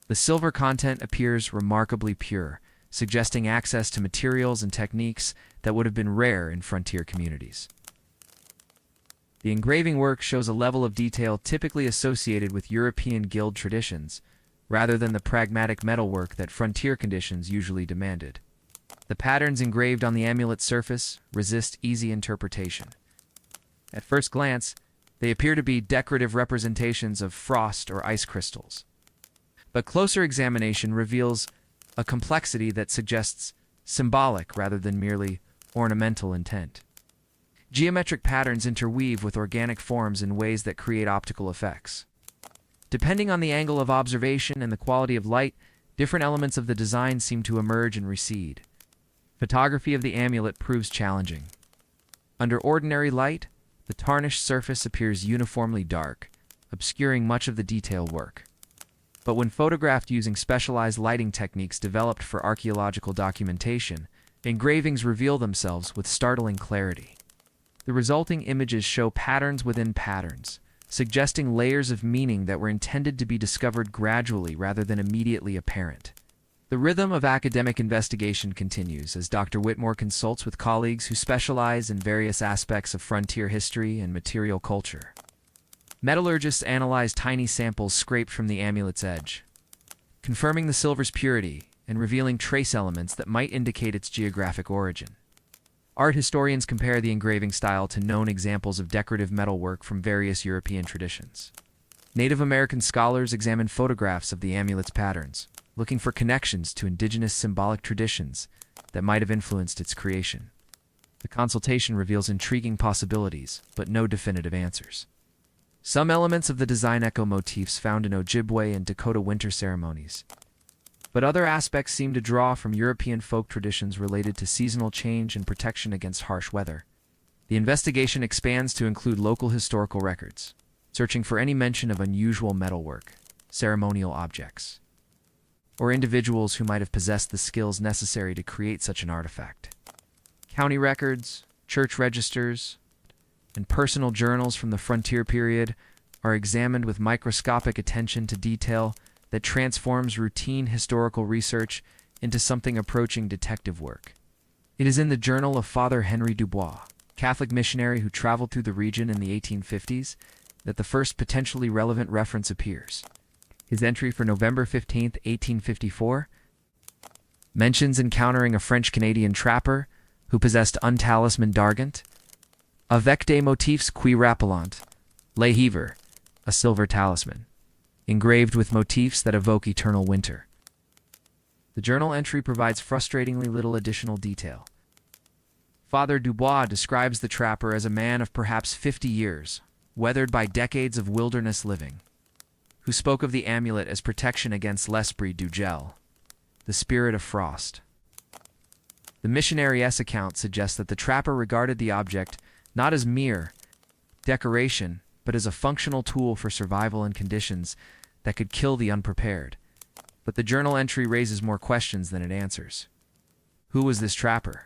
The silver content appears remarkably pure, suggesting access to materials and techniques that would have been rare in frontier communities. The engraving work shows a level of detail typically associated with European guild traditions, rather than the pragmatic metalwork that frontier conditions usually demanded. The patterns engraved on the amulet's surface resist easy interpretation. At first glance, they appear to be decorative representations of frost or ice crystals. But closer examination reveals a complexity that suggests symbolic rather than merely ornamental intent. Geometric patterns interweave with organic forms in ways that create optical effects. Depending on the angle of observation and the quality of light, different elements of the design seem to emerge and recede. Photography of the amulet proves challenging. Under ordinary light, the tarnished surface appears uniformly dark, obscuring much of the detail work. But when photographed using specialized lighting techniques developed for archaeological documentation, engravings reveal themselves with startling clarity. The resulting images show patterns within patterns, suggesting layers of meaning that were intended to be discovered gradually rather than immediately apparent. The rhythm of academic investigation continues as Dr. Whitmore consults with colleagues who specialize in various aspects of frontier history and material culture. Metallurgists analyze tiny samples scraped from the amulet's edge, confirming the silver's purity and revealing trace elements that might indicate its geographic origin. Art historians compare the engraving style to known examples of decorative metalwork from various European traditions. Native American scholars examine photographs of the amulet's patterns, looking for connections to indigenous symbolic traditions that might have influenced its creation. The consultation reveals intriguing possibilities, but no definitive answers. Some elements of the design echo motifs found in Ojibwe and Dakota winter ceremonies, but other aspects seem to draw from European folk traditions related to seasonal change and protection against harsh weather. The investigation expands to include local historical records, searching for any mention of unusual metalwork, ceremonial objects, or individuals who might have possessed the skills necessary to create such an artifact. County records, church registers, and personal journals from the frontier period are examined with microscopic attention to detail that transforms routine historical research into something approaching detective work. It is in the journal of Father Henry Dubois, Catholic missionary who traveled through the region in the 1850s, that the first potentially relevant reference appears. His entry for November 15, 1854, mentions encountering a French-Canadian trapper who possessed untalisman d'argent, avec des motifs qui rappellant les hivers, a silver talisman, engraved with motifs that evoke eternal winter. The journal entry provides frustratingly little additional detail. Father Dubois describes the trapper as a man of perhaps 50 years, weathered by decades of wilderness living, who spoke of the amulet as protection against l'esprit du gel, the spirit of frost. The missionary's account suggests that the trapper regarded the object not as mere decoration, but as a functional tool for survival in conditions that could kill the unprepared. But the journal entry raises more questions than it answers. Who was this trapper?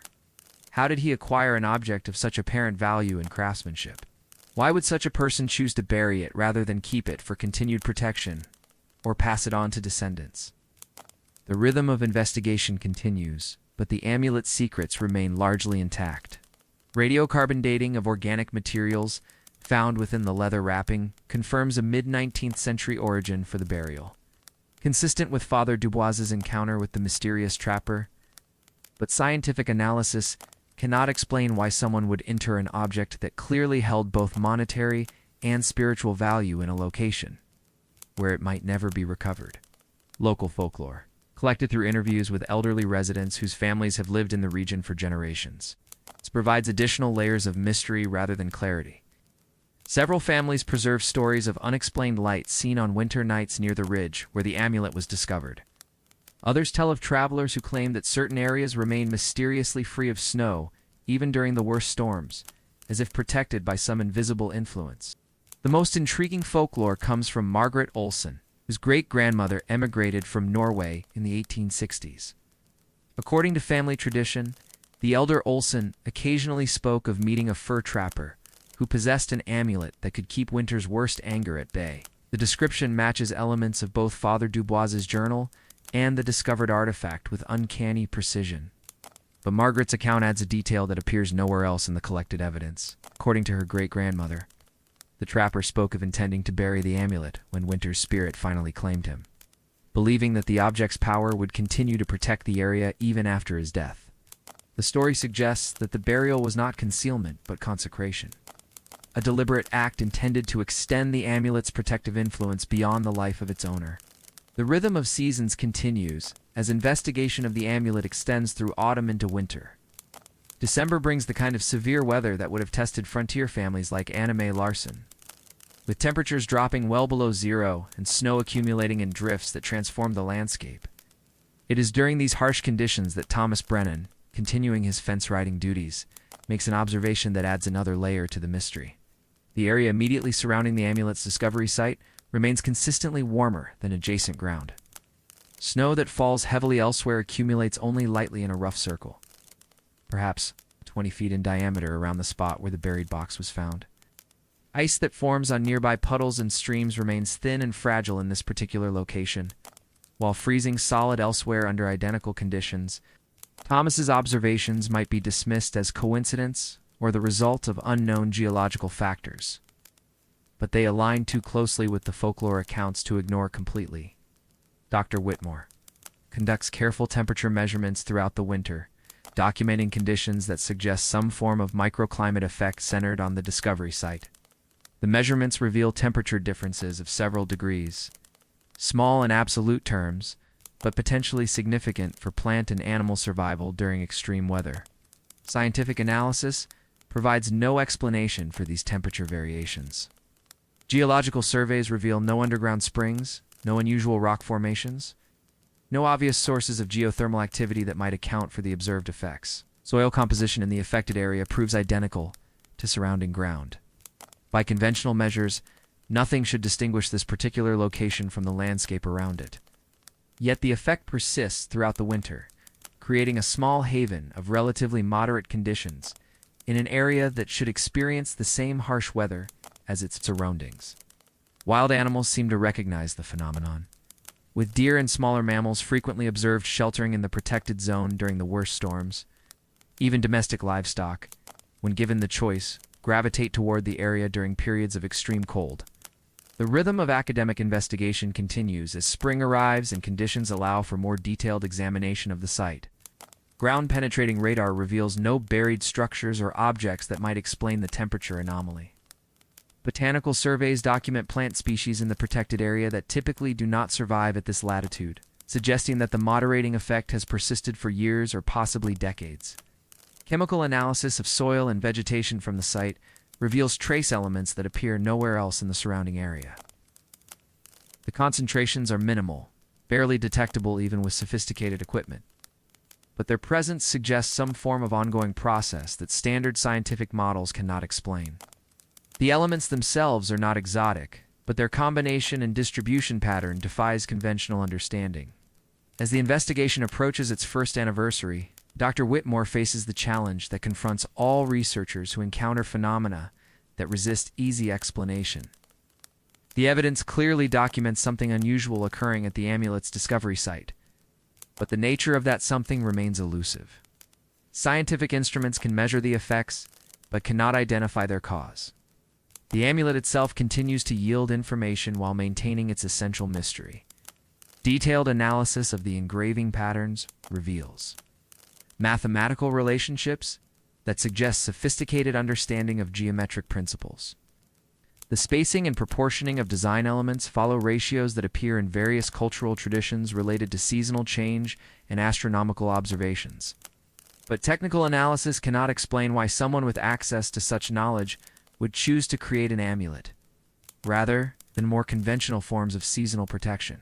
How did he acquire an object of such apparent value and craftsmanship? Why would such a person choose to bury it rather than keep it for continued protection or pass it on to descendants? The rhythm of investigation continues, but the amulet's secrets remain largely intact. Radiocarbon dating of organic materials found within the leather wrapping confirms a mid-19th century origin for the burial, consistent with Father Dubois's encounter with the mysterious trapper, but scientific analysis cannot explain why someone would enter an object that clearly held both monetary and spiritual value in a location where it might never be recovered. Local folklore, collected through interviews with elderly residents whose families have lived in the region for generations. This provides additional layers of mystery rather than clarity. Several families preserve stories of unexplained lights seen on winter nights near the ridge where the amulet was discovered. Others tell of travelers who claim that certain areas remain mysteriously free of snow, even during the worst storms, as if protected by some invisible influence. The most intriguing folklore comes from Margaret Olsen, whose great-grandmother emigrated from Norway in the 1860s. According to family tradition, the elder Olsen occasionally spoke of meeting a fur trapper who possessed an amulet that could keep winter's worst anger at bay. The description matches elements of both Father Dubois's journal and the discovered artifact with uncanny precision. But Margaret's account adds a detail that appears nowhere else in the collected evidence. According to her great-grandmother, the trapper spoke of intending to bury the amulet when winter's spirit finally claimed him, believing that the object's power would continue to protect the area even after his death. The story suggests that the burial was not concealment but consecration, a deliberate act intended to extend the amulet's protective influence beyond the life of its owner. The rhythm of seasons continues as investigation of the amulet extends through autumn into winter. December brings the kind of severe weather that would have tested frontier families like May Larson, with temperatures dropping well below zero and snow accumulating in drifts that transform the landscape. It is during these harsh conditions that Thomas Brennan, continuing his fence-riding duties, makes an observation that adds another layer to the mystery. The area immediately surrounding the amulet's discovery site remains consistently warmer than adjacent ground. Snow that falls heavily elsewhere accumulates only lightly in a rough circle, perhaps 20 feet in diameter around the spot where the buried box was found. Ice that forms on nearby puddles and streams remains thin and fragile in this particular location, while freezing solid elsewhere under identical conditions. Thomas's observations might be dismissed as coincidence or the result of unknown geological factors, but they align too closely with the folklore accounts to ignore completely. Dr. Whitmore conducts careful temperature measurements throughout the winter, documenting conditions that suggest some form of microclimate effect centered on the discovery site. The measurements reveal temperature differences of several degrees, small in absolute terms, but potentially significant for plant and animal survival during extreme weather. Scientific analysis provides no explanation for these temperature variations. Geological surveys reveal no underground springs, no unusual rock formations, no obvious sources of geothermal activity that might account for the observed effects. Soil composition in the affected area proves identical to surrounding ground. By conventional measures, nothing should distinguish this particular location from the landscape around it. Yet the effect persists throughout the winter, creating a small haven of relatively moderate conditions in an area that should experience the same harsh weather as its surroundings. Wild animals seem to recognize the phenomenon, with deer and smaller mammals frequently observed sheltering in the protected zone during the worst storms. Even domestic livestock, when given the choice, gravitate toward the area during periods of extreme cold. The rhythm of academic investigation continues as spring arrives and conditions allow for more detailed examination of the site. Ground-penetrating radar reveals no buried structures or objects that might explain the temperature anomaly. Botanical surveys document plant species in the protected area that typically do not survive at this latitude, suggesting that the moderating effect has persisted for years or possibly decades. Chemical analysis of soil and vegetation from the site reveals trace elements that appear nowhere else in the surrounding area. The concentrations are minimal, barely detectable even with sophisticated equipment, but their presence suggests some form of ongoing process that standard scientific models cannot explain. The elements themselves are not exotic, but their combination and distribution pattern defies conventional understanding. As the investigation approaches its first anniversary, Dr. Whitmore faces the challenge that confronts all researchers who encounter phenomena that resist easy explanation. The evidence clearly documents something unusual occurring at the amulet's discovery site, but the nature of that something remains elusive. Scientific instruments can measure the effects, but cannot identify their cause. The amulet itself continues to yield information while maintaining its essential mystery. Detailed analysis of the engraving patterns reveals mathematical relationships that suggest sophisticated understanding of geometric principles. The spacing and proportioning of design elements follow ratios that appear in various cultural traditions related to seasonal change and astronomical observations. But technical analysis cannot explain why someone with access to such knowledge would choose to create an amulet, rather than more conventional forms of seasonal protection.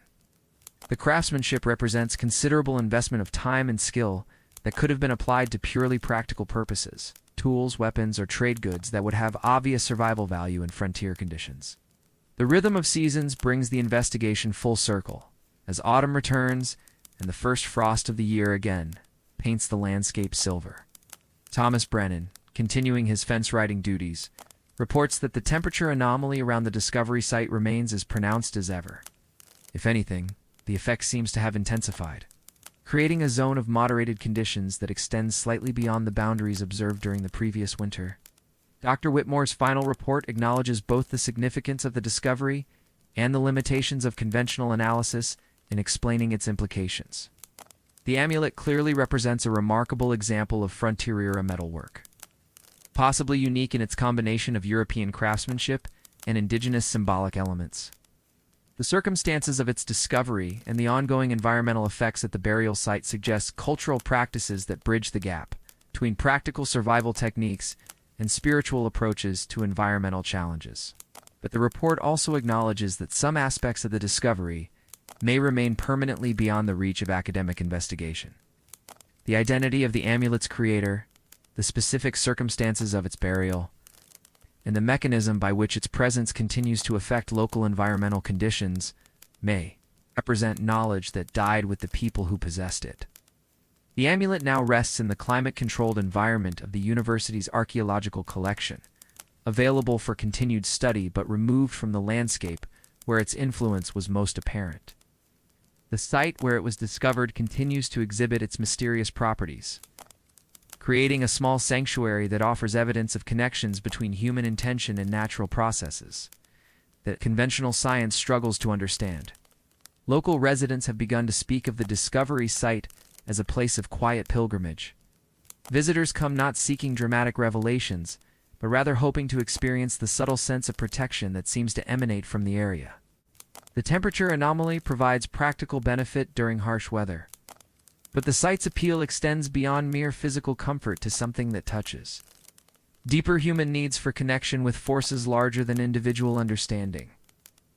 The craftsmanship represents considerable investment of time and skill that could have been applied to purely practical purposes, tools, weapons, or trade goods that would have obvious survival value in frontier conditions. The rhythm of seasons brings the investigation full circle, as autumn returns and the first frost of the year again paints the landscape silver. Thomas Brennan, continuing his fence-riding duties, reports that the temperature anomaly around the discovery site remains as pronounced as ever. If anything, the effect seems to have intensified, creating a zone of moderated conditions that extends slightly beyond the boundaries observed during the previous winter. Dr. Whitmore's final report acknowledges both the significance of the discovery and the limitations of conventional analysis in explaining its implications. The amulet clearly represents a remarkable example of frontier-era metalwork, possibly unique in its combination of European craftsmanship and indigenous symbolic elements. The circumstances of its discovery and the ongoing environmental effects at the burial site suggest cultural practices that bridge the gap between practical survival techniques and spiritual approaches to environmental challenges. But the report also acknowledges that some aspects of the discovery may remain permanently beyond the reach of academic investigation. The identity of the amulet's creator, the specific circumstances of its burial, and the mechanism by which its presence continues to affect local environmental conditions may represent knowledge that died with the people who possessed it. The amulet now rests in the climate-controlled environment of the university's archaeological collection, available for continued study but removed from the landscape where its influence was most apparent. The site where it was discovered continues to exhibit its mysterious properties, creating a small sanctuary that offers evidence of connections between human intention and natural processes that conventional science struggles to understand. Local residents have begun to speak of the discovery site as a place of quiet pilgrimage. Visitors come not seeking dramatic revelations, but rather hoping to experience the subtle sense of protection that seems to emanate from the area. The temperature anomaly provides practical benefit during harsh weather, but the site's appeal extends beyond mere physical comfort to something that touches deeper human needs for connection with forces larger than individual understanding.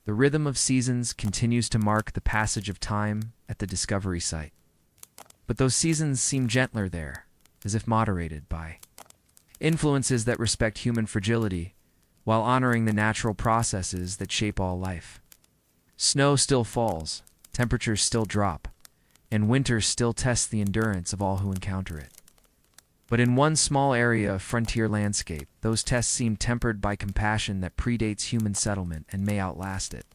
The rhythm of seasons continues to mark the passage of time at the discovery site. But those seasons seem gentler there, as if moderated by influences that respect human fragility, while honoring the natural processes that shape all life. Snow still falls, temperatures still drop, and winter still tests the endurance of all who encounter it. But in one small area of frontier landscape, those tests seem tempered by compassion that predates human settlement and may outlast it.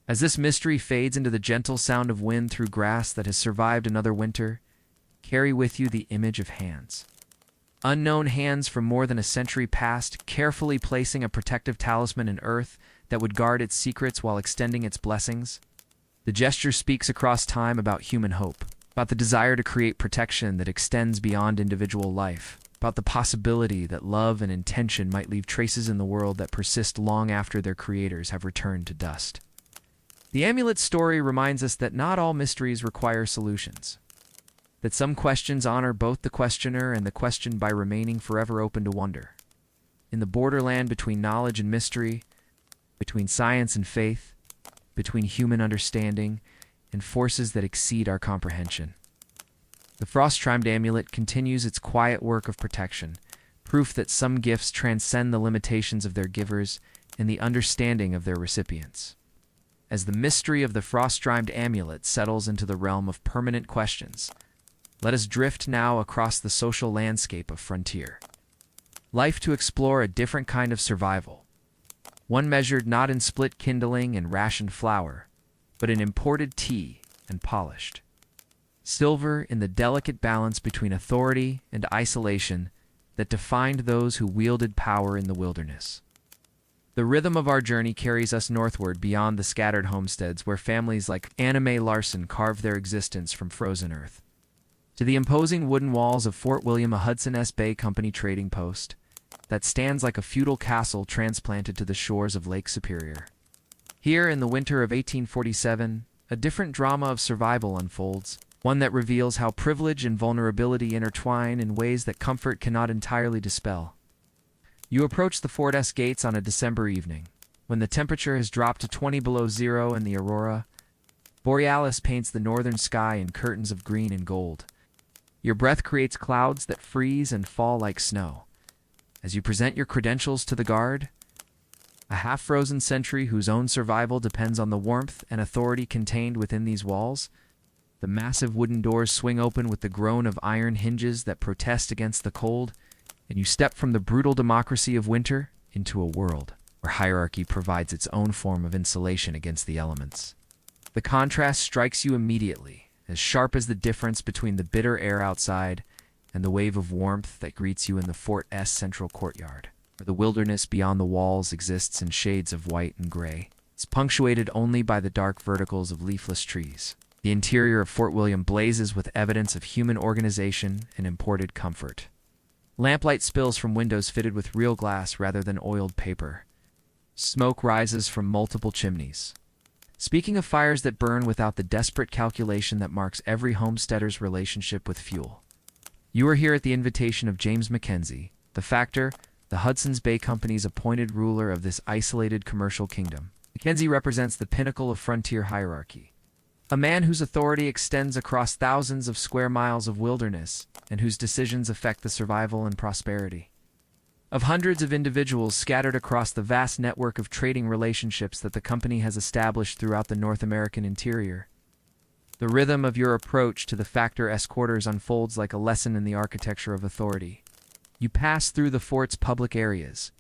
As this mystery fades into the gentle sound of wind through grass that has survived another winter, carry with you the image of hands. Unknown hands from more than a century past, carefully placing a protective talisman in earth that would guard its secrets while extending its blessings. The gesture speaks across time about human hope, about the desire to create protection that extends beyond individual life, about the possibility that love and intention might leave traces in the world that persist long after their creators have returned to dust. The amulet story reminds us that not all mysteries require solutions, that some questions honor both the questioner and the questioned by remaining forever open to wonder. In the borderland between knowledge and mystery, between science and faith, between human understanding and forces that exceed our comprehension, the frost-chimed amulet continues its quiet work of protection, proof that some gifts transcend the limitations of their givers and the understanding of their recipients. As the mystery of the frost-chimed amulet settles into the realm of permanent questions, let us drift now across the social landscape of frontier life to explore a different kind of survival, one measured not in split kindling and rationed flour, but in imported tea and polished silver in the delicate balance between authority and isolation that defined those who wielded power in the wilderness. The rhythm of our journey carries us northward beyond the scattered homesteads where families like May Larson carved their existence from frozen earth, to the imposing wooden walls of Fort William, a Hudson's Bay Company trading post that stands like a feudal castle transplanted to the shores of Lake Superior. Here, in the winter of 1847, a different drama of survival unfolds, one that reveals how privilege and vulnerability intertwine in ways that comfort cannot entirely dispel. You approach the fort's gates on a December evening, when the temperature has dropped to 20 below zero and the aurora borealis paints the northern sky in curtains of green and gold. Your breath creates clouds that freeze and fall like snow. As you present your credentials to the guard, a half-frozen sentry whose own survival depends on the warmth and authority contained within these walls, the massive wooden doors swing open with the groan of iron hinges that protest against the cold, and you step from the brutal democracy of winter into a world where hierarchy provides its own form of insulation against the elements. The contrast strikes you immediately, as sharp as the difference between the bitter air outside and the wave of warmth that greets you in the fort's central courtyard, where the wilderness beyond the walls exists in shades of white and gray. It's punctuated only by the dark verticals of leafless trees. The interior of Fort William blazes with evidence of human organization and imported comfort. Lamplight spills from windows fitted with real glass rather than oiled paper. Smoke rises from multiple chimneys. Speaking of fires that burn without the desperate calculation that marks every homesteader's relationship with fuel, you are here at the invitation of James McKenzie, the factor, the Hudson's Bay Company's appointed ruler of this isolated commercial kingdom. McKenzie represents the pinnacle of frontier hierarchy, a man whose authority extends across thousands of square miles of wilderness and whose decisions affect the survival and prosperity of hundreds of individuals scattered across the vast network of trading relationships that the company has established throughout the North American interior. The rhythm of your approach to the factor's quarters unfolds like a lesson in the architecture of authority. You pass through the fort's public areas,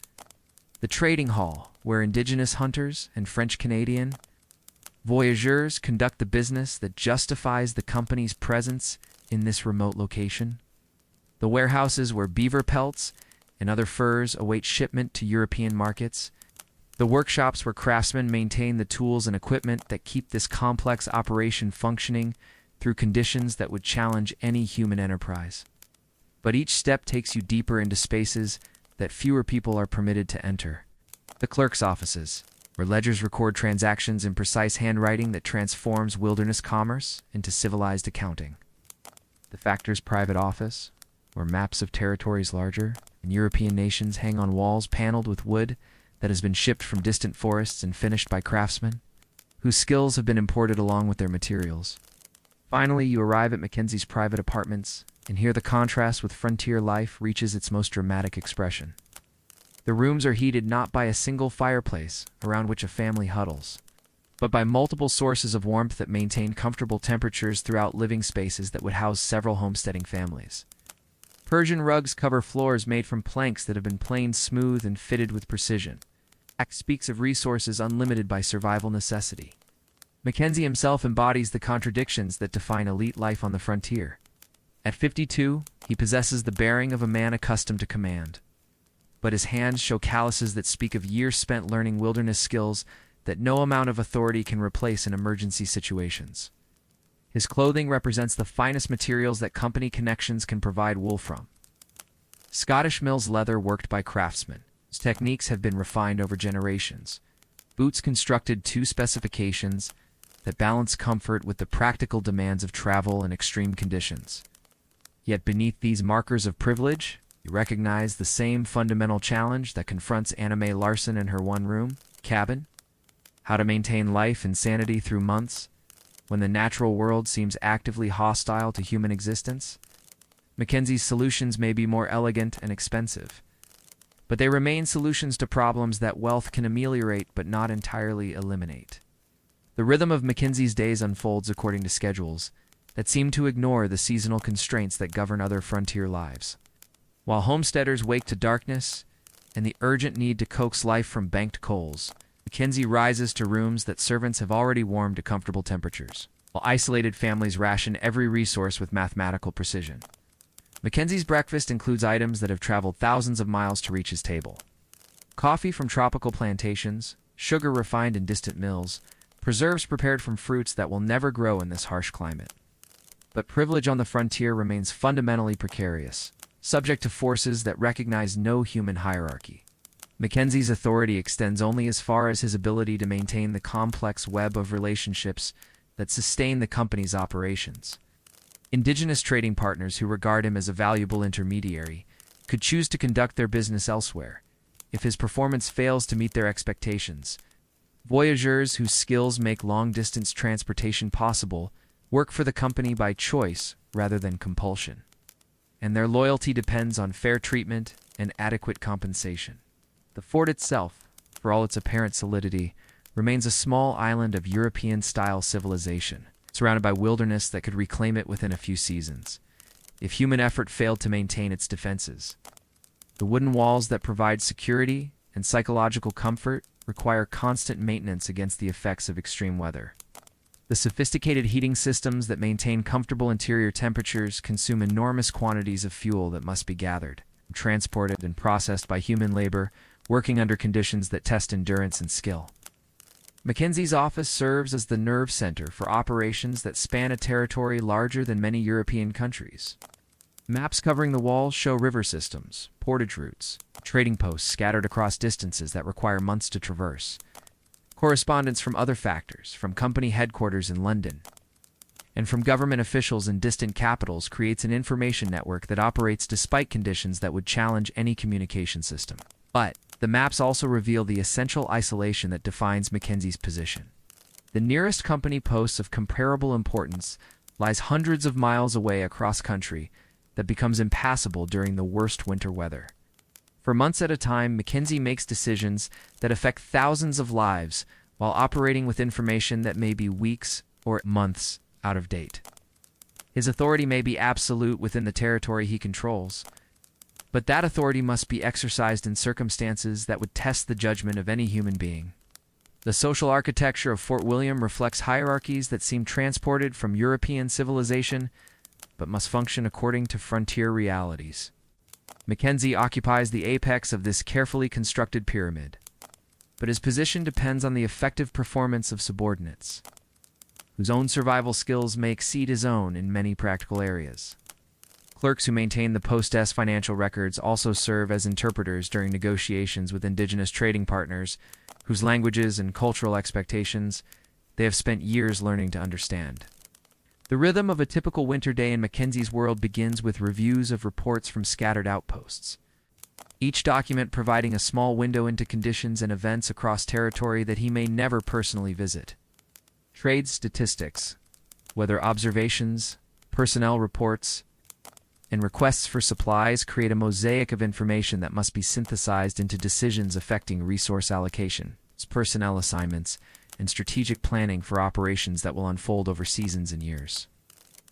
the trading hall, where indigenous hunters and French-Canadian voyageurs conduct the business that justifies the company's presence in this remote location, the warehouses where beaver pelts and other furs await shipment to European markets, the workshops where craftsmen maintain the tools and equipment that keep this complex operation functioning through conditions that would challenge any human enterprise. But each step takes you deeper into spaces that fewer people are permitted to enter. The clerk's offices, where ledgers record transactions in precise handwriting that transforms wilderness commerce into civilized accounting. The factor's private office, where maps of territories larger and European nations hang on walls paneled with wood that has been shipped from distant forests and finished by craftsmen, whose skills have been imported along with their materials. Finally, you arrive at Mackenzie's private apartments, and here the contrast with frontier life reaches its most dramatic expression. The rooms are heated not by a single fireplace around which a family huddles, but by multiple sources of warmth that maintain comfortable temperatures throughout living spaces that would house several homesteading families. Persian rugs cover floors made from planks that have been planed smooth and fitted with precision. Act speaks of resources unlimited by survival necessity. Mackenzie himself embodies the contradictions that define elite life on the frontier. At 52, he possesses the bearing of a man accustomed to command, but his hands show calluses that speak of years spent learning wilderness skills that no amount of authority can replace in emergency situations. His clothing represents the finest materials that company connections can provide wool from. Scottish Mills leather worked by craftsmen, whose techniques have been refined over generations. Boots constructed to specifications that balance comfort with the practical demands of travel and extreme conditions. Yet beneath these markers of privilege, you recognize the same fundamental challenge that confronts May Larson in her one-room cabin: how to maintain life and sanity through months when the natural world seems actively hostile to human existence. Mackenzie's solutions may be more elegant and expensive, but they remain solutions to problems that wealth can ameliorate but not entirely eliminate. The rhythm of Mackenzie's days unfolds according to schedules that seem to ignore the seasonal constraints that govern other frontier lives. While homesteaders wake to darkness and the urgent need to coax life from banked coals, McKenzie rises to rooms that servants have already warmed to comfortable temperatures, while isolated families ration every resource with mathematical precision. McKenzie's breakfast includes items that have traveled thousands of miles to reach his table. Coffee from tropical plantations, sugar refined in distant mills, preserves prepared from fruits that will never grow in this harsh climate. But privilege on the frontier remains fundamentally precarious, subject to forces that recognize no human hierarchy. McKenzie's authority extends only as far as his ability to maintain the complex web of relationships that sustain the company's operations. Indigenous trading partners who regard him as a valuable intermediary could choose to conduct their business elsewhere if his performance fails to meet their expectations. Voyageurs whose skills make long-distance transportation possible work for the company by choice rather than compulsion, and their loyalty depends on fair treatment and adequate compensation. The fort itself, for all its apparent solidity, remains a small island of European-style civilization, surrounded by wilderness that could reclaim it within a few seasons, if human effort failed to maintain its defenses. The wooden walls that provide security and psychological comfort require constant maintenance against the effects of extreme weather. The sophisticated heating systems that maintain comfortable interior temperatures consume enormous quantities of fuel that must be gathered, transported, and processed by human labor, working under conditions that test endurance and skill. McKenzie's office serves as the nerve center for operations that span a territory larger than many European countries. Maps covering the walls show river systems, portage routes, trading posts scattered across distances that require months to traverse. Correspondence from other factors, from company headquarters in London, and from government officials in distant capitals creates an information network that operates despite conditions that would challenge any communication system. But the maps also reveal the essential isolation that defines McKenzie's position. The nearest company post of comparable importance lies hundreds of miles away across country that becomes impassable during the worst winter weather. For months at a time, McKenzie makes decisions that affect thousands of lives while operating with information that may be weeks or months out of date. His authority may be absolute within the territory he controls, but that authority must be exercised in circumstances that would test the judgment of any human being. The social architecture of Fort William reflects hierarchies that seem transported from European civilization, but must function according to frontier realities. McKenzie occupies the apex of this carefully constructed pyramid, but his position depends on the effective performance of subordinates, whose own survival skills may exceed his own in many practical areas. Clerks who maintain the post's financial records also serve as interpreters during negotiations with indigenous trading partners, whose languages and cultural expectations they have spent years learning to understand. The rhythm of a typical winter day in McKenzie's world begins with reviews of reports from scattered outposts, each document providing a small window into conditions and events across territory that he may never personally visit. Trade statistics, weather observations, personnel reports, and requests for supplies create a mosaic of information that must be synthesized into decisions affecting resource allocation, personnel assignments, and strategic planning for operations that will unfold over seasons and years.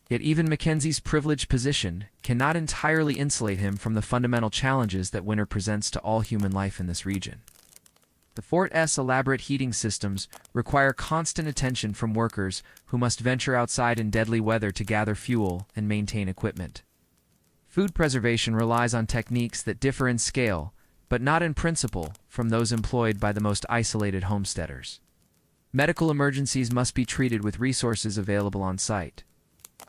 Yet even McKenzie's privileged position cannot entirely insulate him from the fundamental challenges that winter presents to all human life in this region. The fort's elaborate heating systems require constant attention from workers who must venture outside in deadly weather to gather fuel and maintain equipment. Food preservation relies on techniques that differ in scale, but not in principle, from those employed by the most isolated homesteaders. Medical emergencies must be treated with resources available on site.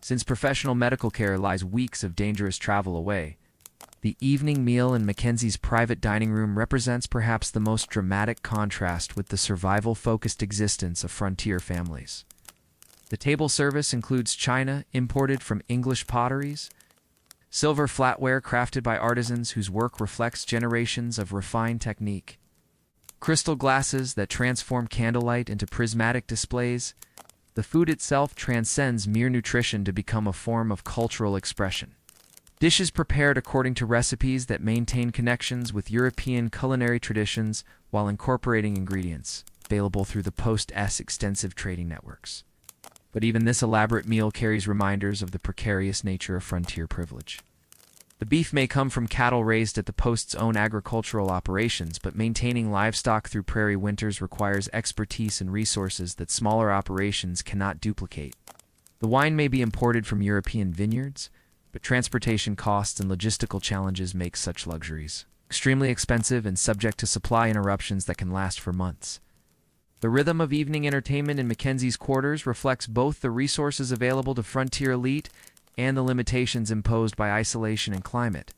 Since professional medical care lies weeks of dangerous travel away, the evening meal in McKenzie's private dining room represents perhaps the most dramatic contrast with the survival-focused existence of frontier families. The table service includes china imported from English potteries, silver flatware crafted by artisans whose work reflects generations of refined technique, crystal glasses that transform candlelight into prismatic displays. The food itself transcends mere nutrition to become a form of cultural expression. Dishes prepared according to recipes that maintain connections with European culinary traditions while incorporating ingredients available through the post's extensive trading networks. But even this elaborate meal carries reminders of the precarious nature of frontier privilege. The beef may come from cattle raised at the post's own agricultural operations, but maintaining livestock through prairie winters requires expertise and resources that smaller operations cannot duplicate. The wine may be imported from European vineyards, but transportation costs and logistical challenges make such luxuries extremely expensive and subject to supply interruptions that can last for months. The rhythm of evening entertainment in McKenzie's quarters reflects both the resources available to frontier elite and the limitations imposed by isolation and climate.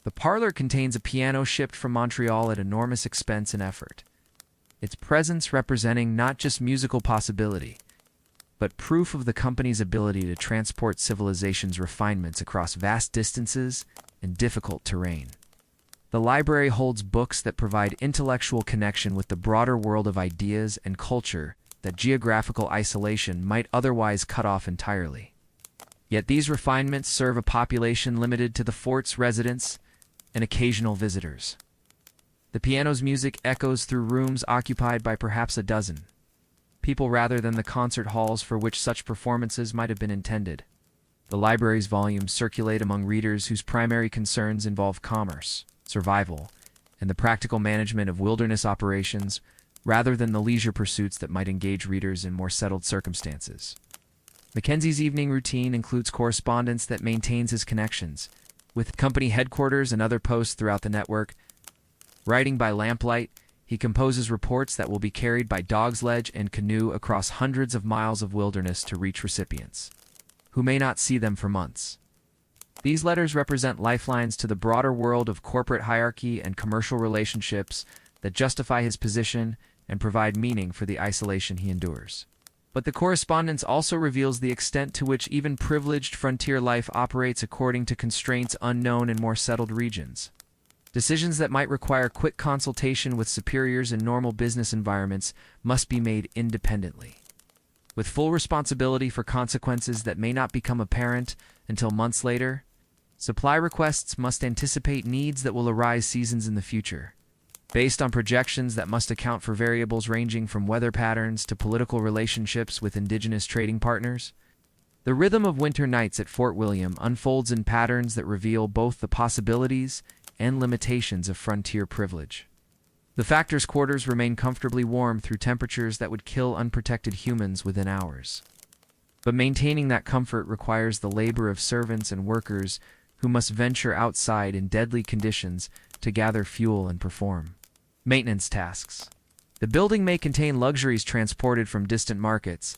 The parlor contains a piano shipped from Montreal at enormous expense and effort, its presence representing not just musical possibility, but proof of the company's ability to transport civilization's refinements across vast distances and difficult terrain. The library holds books that provide intellectual connection with the broader world of ideas and culture that geographical isolation might otherwise cut off entirely. Yet these refinements serve a population limited to the fort's residents and occasional visitors. The piano's music echoes through rooms occupied by perhaps a dozen people rather than the concert halls for which such performances might have been intended. The library's volumes circulate among readers whose primary concerns involve commerce, survival, and the practical management of wilderness operations rather than the leisure pursuits that might engage readers in more settled circumstances. McKenzie's evening routine includes correspondence that maintains his connections with company headquarters and other posts throughout the network. Writing by lamplight, he composes reports that will be carried by dog sledge and canoe across hundreds of miles of wilderness to reach recipients, who may not see them for months. These letters represent lifelines to the broader world of corporate hierarchy and commercial relationships that justify his position and provide meaning for the isolation he endures. But the correspondence also reveals the extent to which even privileged frontier life operates according to constraints unknown in more settled regions. Decisions that might require quick consultation with superiors in normal business environments must be made independently, with full responsibility for consequences that may not become apparent until months later. Supply requests must anticipate needs that will arise seasons in the future, based on projections that must account for variables ranging from weather patterns to political relationships with indigenous trading partners. The rhythm of winter nights at Fort William unfolds in patterns that reveal both the possibilities and limitations of frontier privilege. The factor's quarters remain comfortably warm through temperatures that would kill unprotected humans within hours. But maintaining that comfort requires the labor of servants and workers who must venture outside in deadly conditions to gather fuel and perform maintenance tasks. The building may contain luxuries transported from distant markets,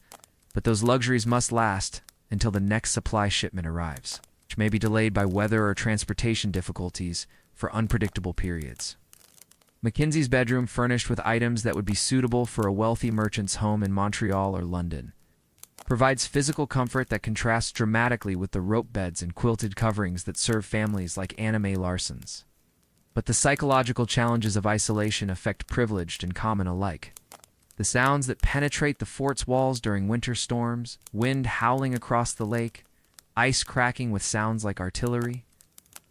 but those luxuries must last until the next supply shipment arrives, which may be delayed by weather or transportation difficulties for unpredictable periods. McKenzie's bedroom, furnished with items that would be suitable for a wealthy merchant's home in Montreal or London, provides physical comfort that contrasts dramatically with the rope beds and quilted coverings that serve families like May Larson's. But the psychological challenges of isolation affect privileged and common alike. The sounds that penetrate the fort's walls during winter storms, wind howling across the lake, ice cracking with sounds like artillery,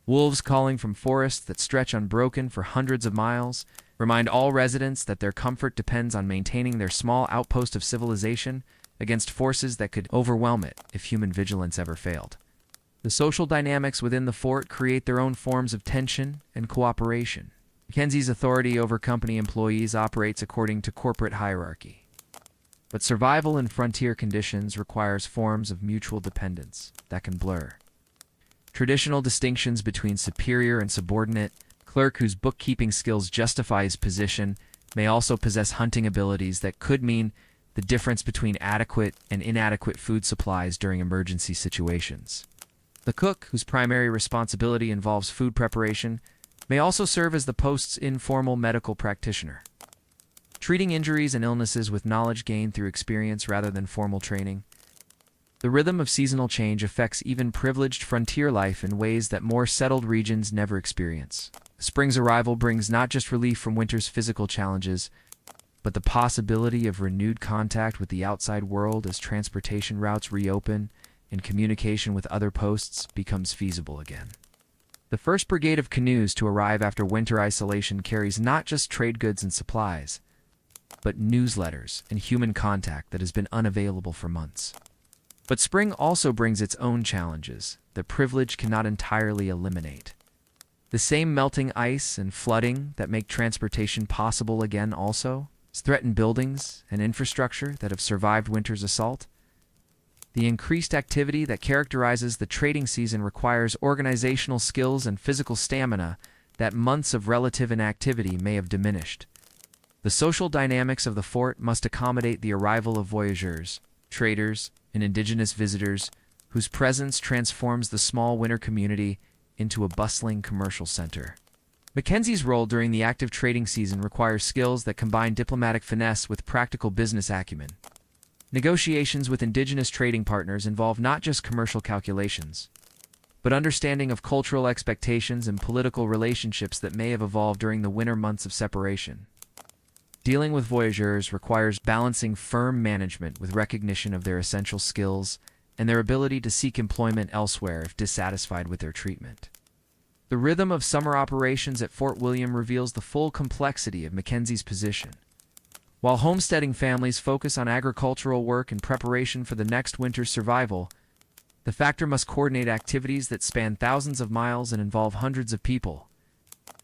wolves calling from forests that stretch unbroken for hundreds of miles, remind all residents that their comfort depends on maintaining their small outpost of civilization against forces that could overwhelm it if human vigilance ever failed. The social dynamics within the fort create their own forms of tension and cooperation. McKenzie's authority over company employees operates according to corporate hierarchy. But survival in frontier conditions requires forms of mutual dependence that can blur traditional distinctions between superior and subordinate. Clerk whose bookkeeping skills justify his position may also possess hunting abilities that could mean the difference between adequate and inadequate food supplies during emergency situations. The cook, whose primary responsibility involves food preparation, may also serve as the post's informal medical practitioner, treating injuries and illnesses with knowledge gained through experience rather than formal training. The rhythm of seasonal change affects even privileged frontier life in ways that more settled regions never experience. Spring's arrival brings not just relief from winter's physical challenges, but the possibility of renewed contact with the outside world as transportation routes reopen and communication with other posts becomes feasible again. The first brigade of canoes to arrive after winter isolation carries not just trade goods and supplies, but newsletters and human contact that has been unavailable for months. But spring also brings its own challenges that privilege cannot entirely eliminate. The same melting ice and flooding that make transportation possible again also threaten buildings and infrastructure that have survived winter's assault. The increased activity that characterizes the trading season requires organizational skills and physical stamina that months of relative inactivity may have diminished. The social dynamics of the fort must accommodate the arrival of voyageurs, traders, and indigenous visitors whose presence transforms the small winter community into a bustling commercial center. Mackenzie's role during the active trading season requires skills that combine diplomatic finesse with practical business acumen. Negotiations with indigenous trading partners involve not just commercial calculations, but understanding of cultural expectations and political relationships that may have evolved during the winter months of separation. Dealing with voyageurs requires balancing firm management with recognition of their essential skills and their ability to seek employment elsewhere if dissatisfied with their treatment. The rhythm of summer operations at Fort William reveals the full complexity of Mackenzie's position. While homesteading families focus on agricultural work in preparation for the next winter's survival, the factor must coordinate activities that span thousands of miles and involve hundreds of people.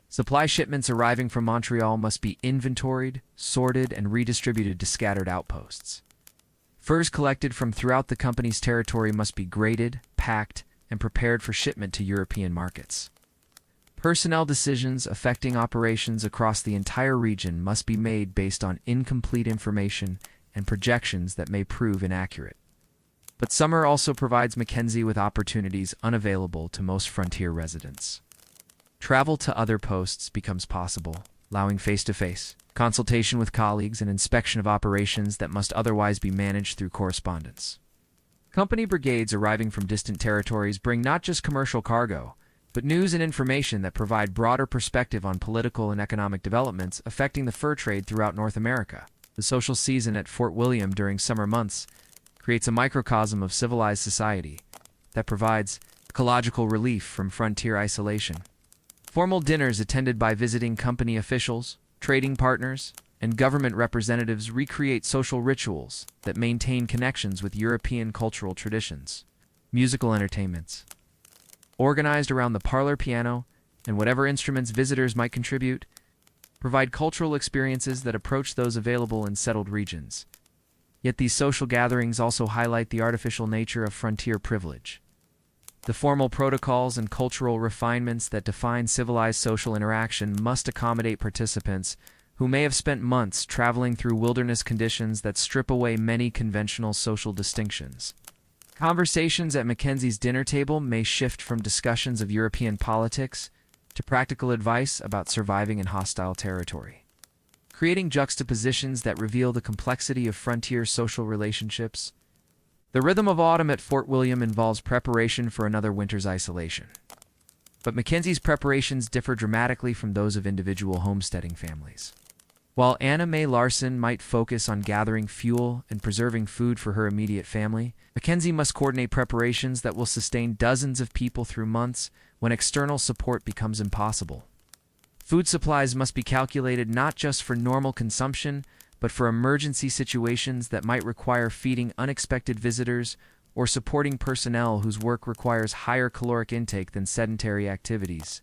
Supply shipments arriving from Montreal must be inventoried, sorted, and redistributed to scattered outposts. Furs collected from throughout the company's territory must be graded, packed, and prepared for shipment to European markets. Personnel decisions affecting operations across the entire region must be made based on incomplete information and projections that may prove inaccurate. But summer also provides Mackenzie with opportunities unavailable to most frontier residents. Travel to other posts becomes possible, allowing face-to-face consultation with colleagues and inspection of operations that must otherwise be managed through correspondence. Company brigades arriving from distant territories bring not just commercial cargo, but news and information that provide broader perspective on political and economic developments affecting the fur trade throughout North America. The social season at Fort William during summer months creates a microcosm of civilized society that provides ecological relief from frontier isolation. Formal dinners attended by visiting company officials, trading partners, and government representatives recreate social rituals that maintain connections with European cultural traditions. Musical entertainments, organized around the parlor piano and whatever instruments visitors might contribute, provide cultural experiences that approach those available in settled regions. Yet these social gatherings also highlight the artificial nature of frontier privilege. The formal protocols and cultural refinements that define civilized social interaction must accommodate participants who may have spent months traveling through wilderness conditions that strip away many conventional social distinctions. Conversations at Mackenzie's dinner table may shift from discussions of European politics to practical advice about surviving in hostile territory, creating juxtapositions that reveal the complexity of frontier social relationships. The rhythm of autumn at Fort William involves preparation for another winter's isolation. But Mackenzie's preparations differ dramatically from those of individual homesteading families. While May Larson might focus on gathering fuel and preserving food for her immediate family, Mackenzie must coordinate preparations that will sustain dozens of people through months when external support becomes impossible. Food supplies must be calculated not just for normal consumption, but for emergency situations that might require feeding unexpected visitors or supporting personnel whose work requires higher caloric intake than sedentary activities.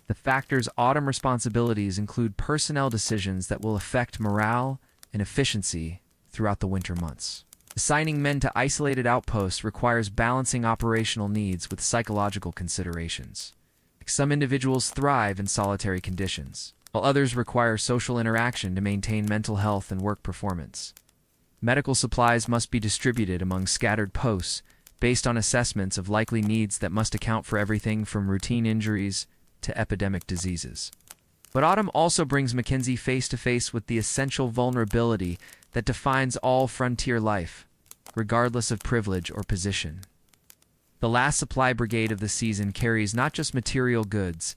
The factor's autumn responsibilities include personnel decisions that will affect morale and efficiency throughout the winter months. Assigning men to isolated outposts requires balancing operational needs with psychological considerations. Some individuals thrive in solitary conditions, while others require social interaction to maintain mental health and work performance. Medical supplies must be distributed among scattered posts based on assessments of likely needs that must account for everything from routine injuries to epidemic diseases. But autumn also brings Mackenzie face-to-face with the essential vulnerability that defines all frontier life, regardless of privilege or position. The last supply brigade of the season carries not just material goods,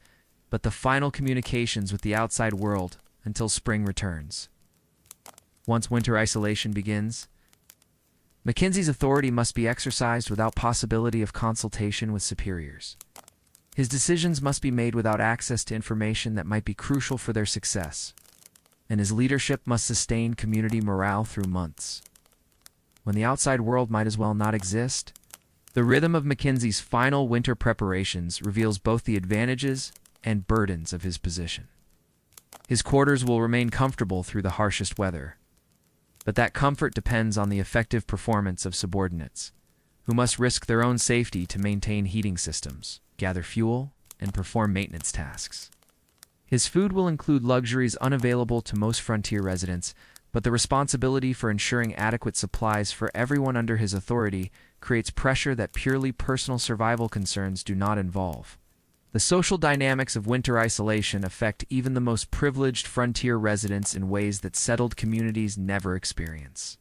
but the final communications with the outside world until spring returns. Once winter isolation begins, Mackenzie's authority must be exercised without possibility of consultation with superiors. His decisions must be made without access to information that might be crucial for their success, and his leadership must sustain community morale through months. when the outside world might as well not exist? The rhythm of McKenzie's final winter preparations reveals both the advantages and burdens of his position. His quarters will remain comfortable through the harshest weather, but that comfort depends on the effective performance of subordinates, who must risk their own safety to maintain heating systems, gather fuel, and perform maintenance tasks. His food will include luxuries unavailable to most frontier residents, but the responsibility for ensuring adequate supplies for everyone under his authority creates pressure that purely personal survival concerns do not involve. The social dynamics of winter isolation affect even the most privileged frontier residents in ways that settled communities never experience.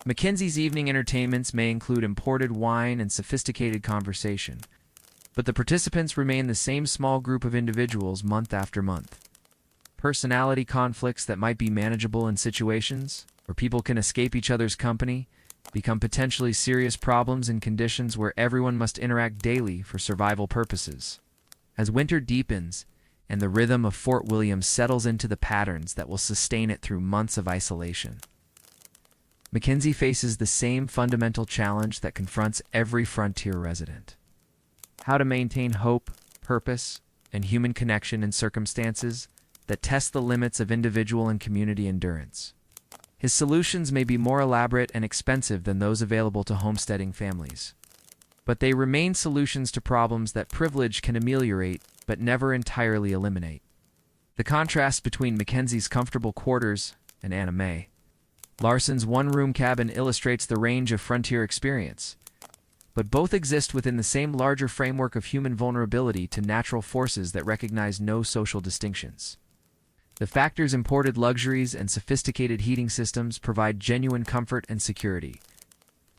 McKenzie's evening entertainments may include imported wine and sophisticated conversation, but the participants remain the same small group of individuals month after month. Personality conflicts that might be manageable in situations where people can escape each other's company become potentially serious problems in conditions where everyone must interact daily for survival purposes. As winter deepens and the rhythm of Fort William settles into the patterns that will sustain it through months of isolation, McKenzie faces the same fundamental challenge that confronts every frontier resident: how to maintain hope, purpose, and human connection in circumstances that test the limits of individual and community endurance. His solutions may be more elaborate and expensive than those available to homesteading families, but they remain solutions to problems that privilege can ameliorate but never entirely eliminate. The contrast between McKenzie's comfortable quarters and May Larson's one-room cabin illustrates the range of frontier experience, but both exist within the same larger framework of human vulnerability to natural forces that recognize no social distinctions. The factors imported luxuries and sophisticated heating systems provide genuine comfort and security,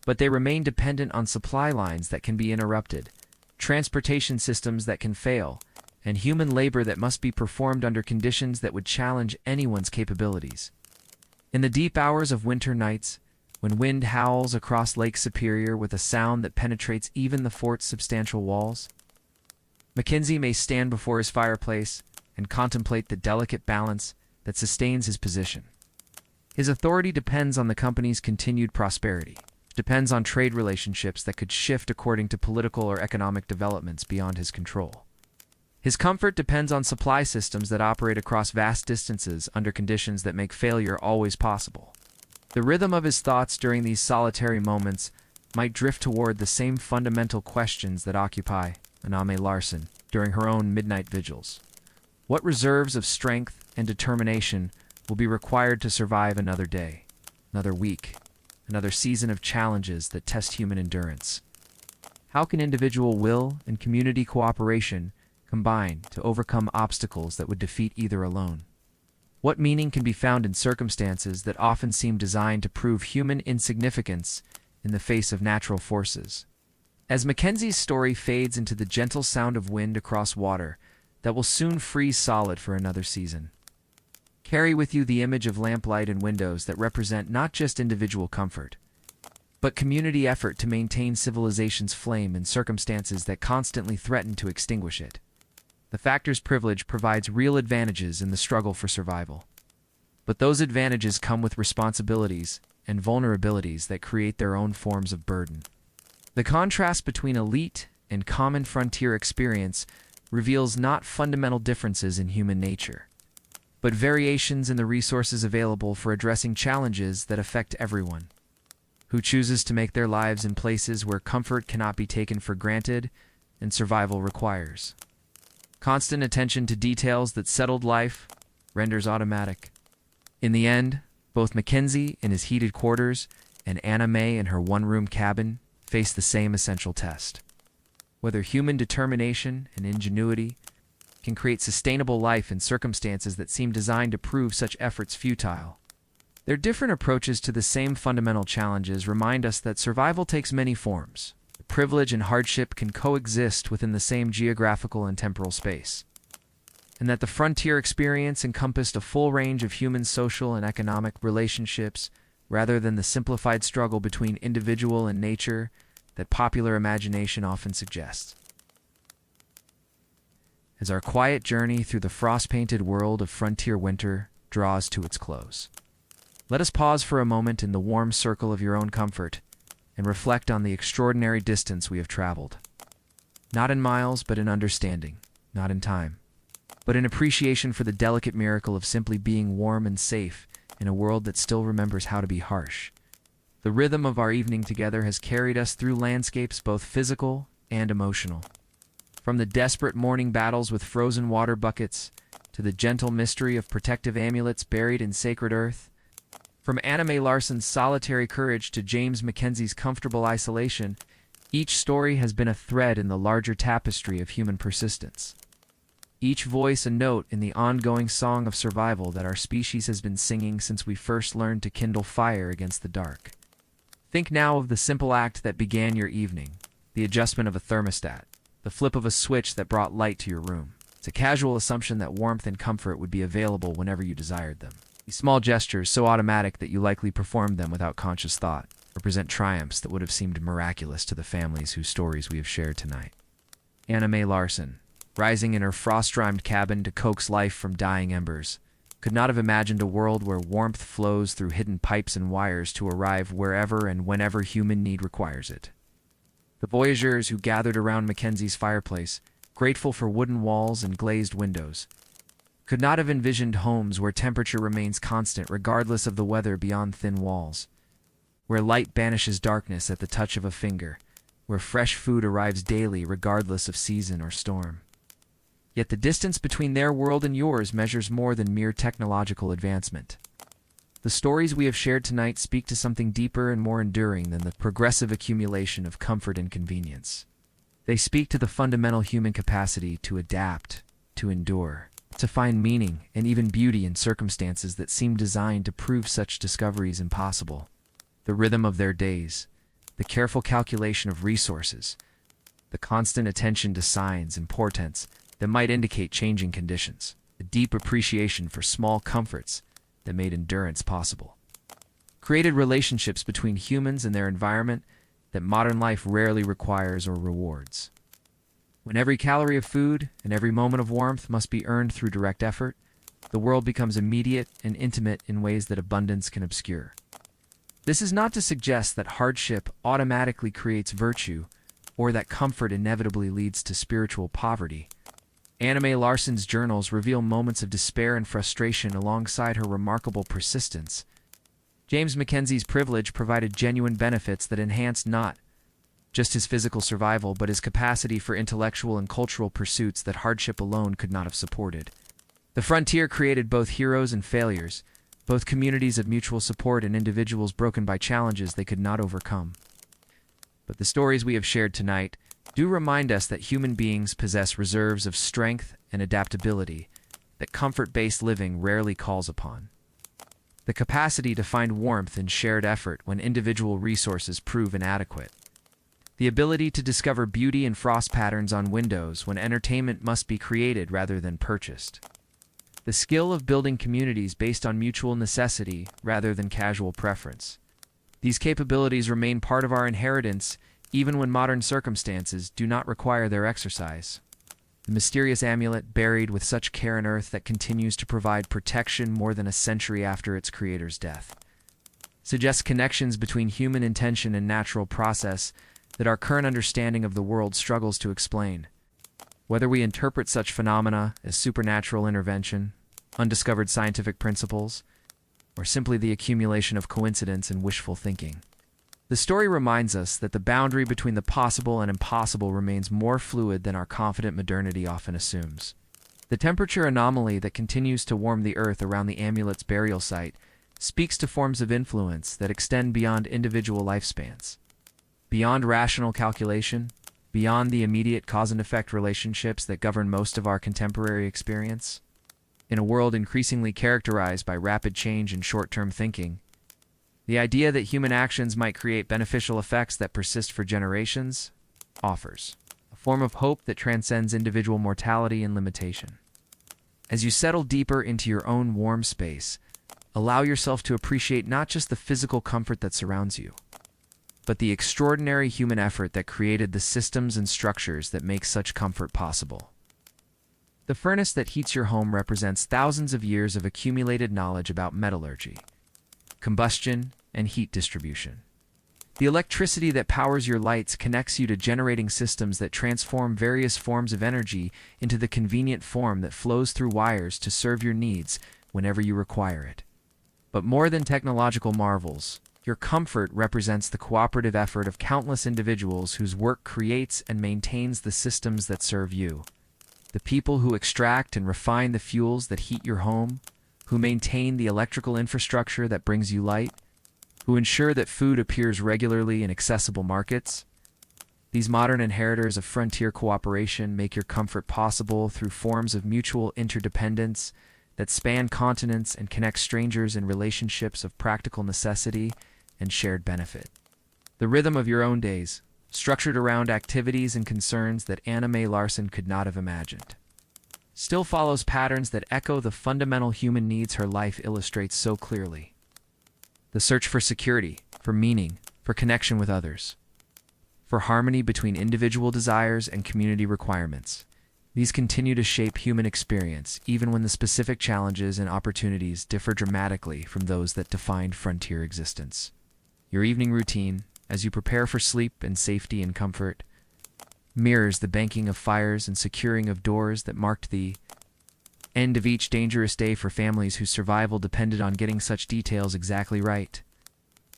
but they remain dependent on supply lines that can be interrupted, transportation systems that can fail, and human labor that must be performed under conditions that would challenge anyone's capabilities. In the deep hours of winter nights, when wind howls across Lake Superior with a sound that penetrates even the fort's substantial walls, McKenzie may stand before his fireplace and contemplate the delicate balance that sustains his position. His authority depends on the company's continued prosperity, depends on trade relationships that could shift according to political or economic developments beyond his control. His comfort depends on supply systems that operate across vast distances under conditions that make failure always possible. The rhythm of his thoughts during these solitary moments might drift toward the same fundamental questions that occupy May Larson during her own midnight vigils. What reserves of strength and determination will be required to survive another day, another week, another season of challenges that test human endurance? How can individual will and community cooperation combine to overcome obstacles that would defeat either alone? What meaning can be found in circumstances that often seem designed to prove human insignificance in the face of natural forces? As McKenzie's story fades into the gentle sound of wind across water that will soon freeze solid for another season, carry with you the image of lamplight and windows that represent not just individual comfort, but community effort to maintain civilization's flame in circumstances that constantly threaten to extinguish it. The factor's privilege provides real advantages in the struggle for survival, but those advantages come with responsibilities and vulnerabilities that create their own forms of burden. The contrast between elite and common frontier experience reveals not fundamental differences in human nature, but variations in the resources available for addressing challenges that affect everyone. Who chooses to make their lives in places where comfort cannot be taken for granted and survival requires constant attention to details that settled life renders automatic. In the end, both McKenzie in his heated quarters and May in her one-room cabin face the same essential test: whether human determination and ingenuity can create sustainable life in circumstances that seem designed to prove such efforts futile. Their different approaches to the same fundamental challenges remind us that survival takes many forms. Privilege and hardship can coexist within the same geographical and temporal space, and that the frontier experience encompassed a full range of human social and economic relationships rather than the simplified struggle between individual and nature that popular imagination often suggests. As our quiet journey through the frost-painted world of frontier winter draws to its close, Let us pause for a moment in the warm circle of your own comfort and reflect on the extraordinary distance we have traveled. Not in miles, but in understanding, not in time, but in appreciation for the delicate miracle of simply being warm and safe in a world that still remembers how to be harsh. The rhythm of our evening together has carried us through landscapes both physical and emotional. From the desperate morning battles with frozen water buckets to the gentle mystery of protective amulets buried in sacred earth, from May Larson's solitary courage to James McKenzie's comfortable isolation, each story has been a thread in the larger tapestry of human persistence. Each voice a note in the ongoing song of survival that our species has been singing since we first learned to kindle fire against the dark. Think now of the simple act that began your evening, the adjustment of a thermostat, the flip of a switch that brought light to your room. It's a casual assumption that warmth and comfort would be available whenever you desired them. These small gestures, so automatic that you likely performed them without conscious thought, represent triumphs that would have seemed miraculous to the families whose stories we have shared tonight. May Larson, rising in her frost-rimed cabin to coax life from dying embers, could not have imagined a world where warmth flows through hidden pipes and wires to arrive wherever and whenever human need requires it. The voyageurs who gathered around Mackenzie's fireplace, grateful for wooden walls and glazed windows, could not have envisioned homes where temperature remains constant regardless of the weather beyond thin walls, where light banishes darkness at the touch of a finger, where fresh food arrives daily regardless of season or storm. Yet the distance between their world and yours measures more than mere technological advancement. The stories we have shared tonight speak to something deeper and more enduring than the progressive accumulation of comfort and convenience. They speak to the fundamental human capacity to adapt, to endure, to find meaning and even beauty in circumstances that seem designed to prove such discoveries impossible. The rhythm of their days, the careful calculation of resources, the constant attention to signs and portents that might indicate changing conditions, a deep appreciation for small comforts that made endurance possible, created relationships between humans and their environment that modern life rarely requires or rewards. When every calorie of food and every moment of warmth must be earned through direct effort, the world becomes immediate and intimate in ways that abundance can obscure. This is not to suggest that hardship automatically creates virtue or that comfort inevitably leads to spiritual poverty. May Larson's journals reveal moments of despair and frustration alongside her remarkable persistence. James McKenzie's privilege provided genuine benefits that enhanced not just his physical survival, but his capacity for intellectual and cultural pursuits that hardship alone could not have supported. The frontier created both heroes and failures, both communities of mutual support and individuals broken by challenges they could not overcome. But the stories we have shared tonight do remind us that human beings possess reserves of strength and adaptability that comfort-based living rarely calls upon. The capacity to find warmth in shared effort when individual resources prove inadequate. The ability to discover beauty in frost patterns on windows when entertainment must be created rather than purchased. The skill of building communities based on mutual necessity rather than casual preference. These capabilities remain part of our inheritance even when modern circumstances do not require their exercise. The mysterious amulet buried with such care in earth that continues to provide protection more than a century after its creator's death suggests connections between human intention and natural process that our current understanding of the world struggles to explain. Whether we interpret such phenomena as supernatural intervention, undiscovered scientific principles, or simply the accumulation of coincidence and wishful thinking, the story reminds us that the boundary between the possible and impossible remains more fluid than our confident modernity often assumes. The temperature anomaly that continues to warm the earth around the amulet's burial site speaks to forms of influence that extend beyond individual lifespans, beyond rational calculation, beyond the immediate cause and effect relationships that govern most of our contemporary experience. In a world increasingly characterized by rapid change and short-term thinking, the idea that human actions might create beneficial effects that persist for generations offers a form of hope that transcends individual mortality and limitation. As you settle deeper into your own warm space, allow yourself to appreciate not just the physical comfort that surrounds you, but the extraordinary human effort that created the systems and structures that make such comfort possible. The furnace that heats your home represents thousands of years of accumulated knowledge about metallurgy, combustion, and heat distribution. The electricity that powers your lights connects you to generating systems that transform various forms of energy into the convenient form that flows through wires to serve your needs whenever you require it. But more than technological marvels, your comfort represents the cooperative effort of countless individuals whose work creates and maintains the systems that serve you. The people who extract and refine the fuels that heat your home, who maintain the electrical infrastructure that brings you light, who ensure that food appears regularly in accessible markets. These modern inheritors of frontier cooperation make your comfort possible through forms of mutual interdependence that span continents and connect strangers in relationships of practical necessity and shared benefit. The rhythm of your own days, structured around activities and concerns that May Larson could not have imagined, still follows patterns that echo the fundamental human needs her life illustrates so clearly. The search for security, for meaning, for connection with others, for harmony between individual desires and community requirements. These continue to shape human experience, even when the specific challenges and opportunities differ dramatically from those that defined frontier existence. Your evening routine, as you prepare for sleep and safety and comfort, mirrors the banking of fires and securing of doors that marked the end of each dangerous day for families whose survival depended on getting such details exactly right.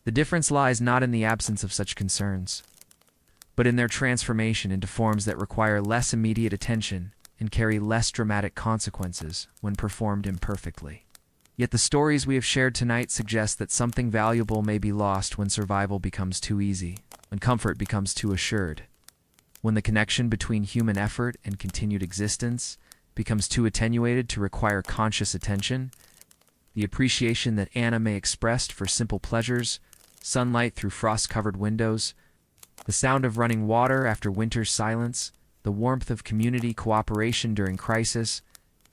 The difference lies not in the absence of such concerns, but in their transformation into forms that require less immediate attention and carry less dramatic consequences when performed imperfectly. Yet the stories we have shared tonight suggest that something valuable may be lost when survival becomes too easy, when comfort becomes too assured, when the connection between human effort and continued existence becomes too attenuated to require conscious attention. The appreciation that May expressed for simple pleasures, sunlight through frost-covered windows, the sound of running water after winter's silence, the warmth of community cooperation during crisis,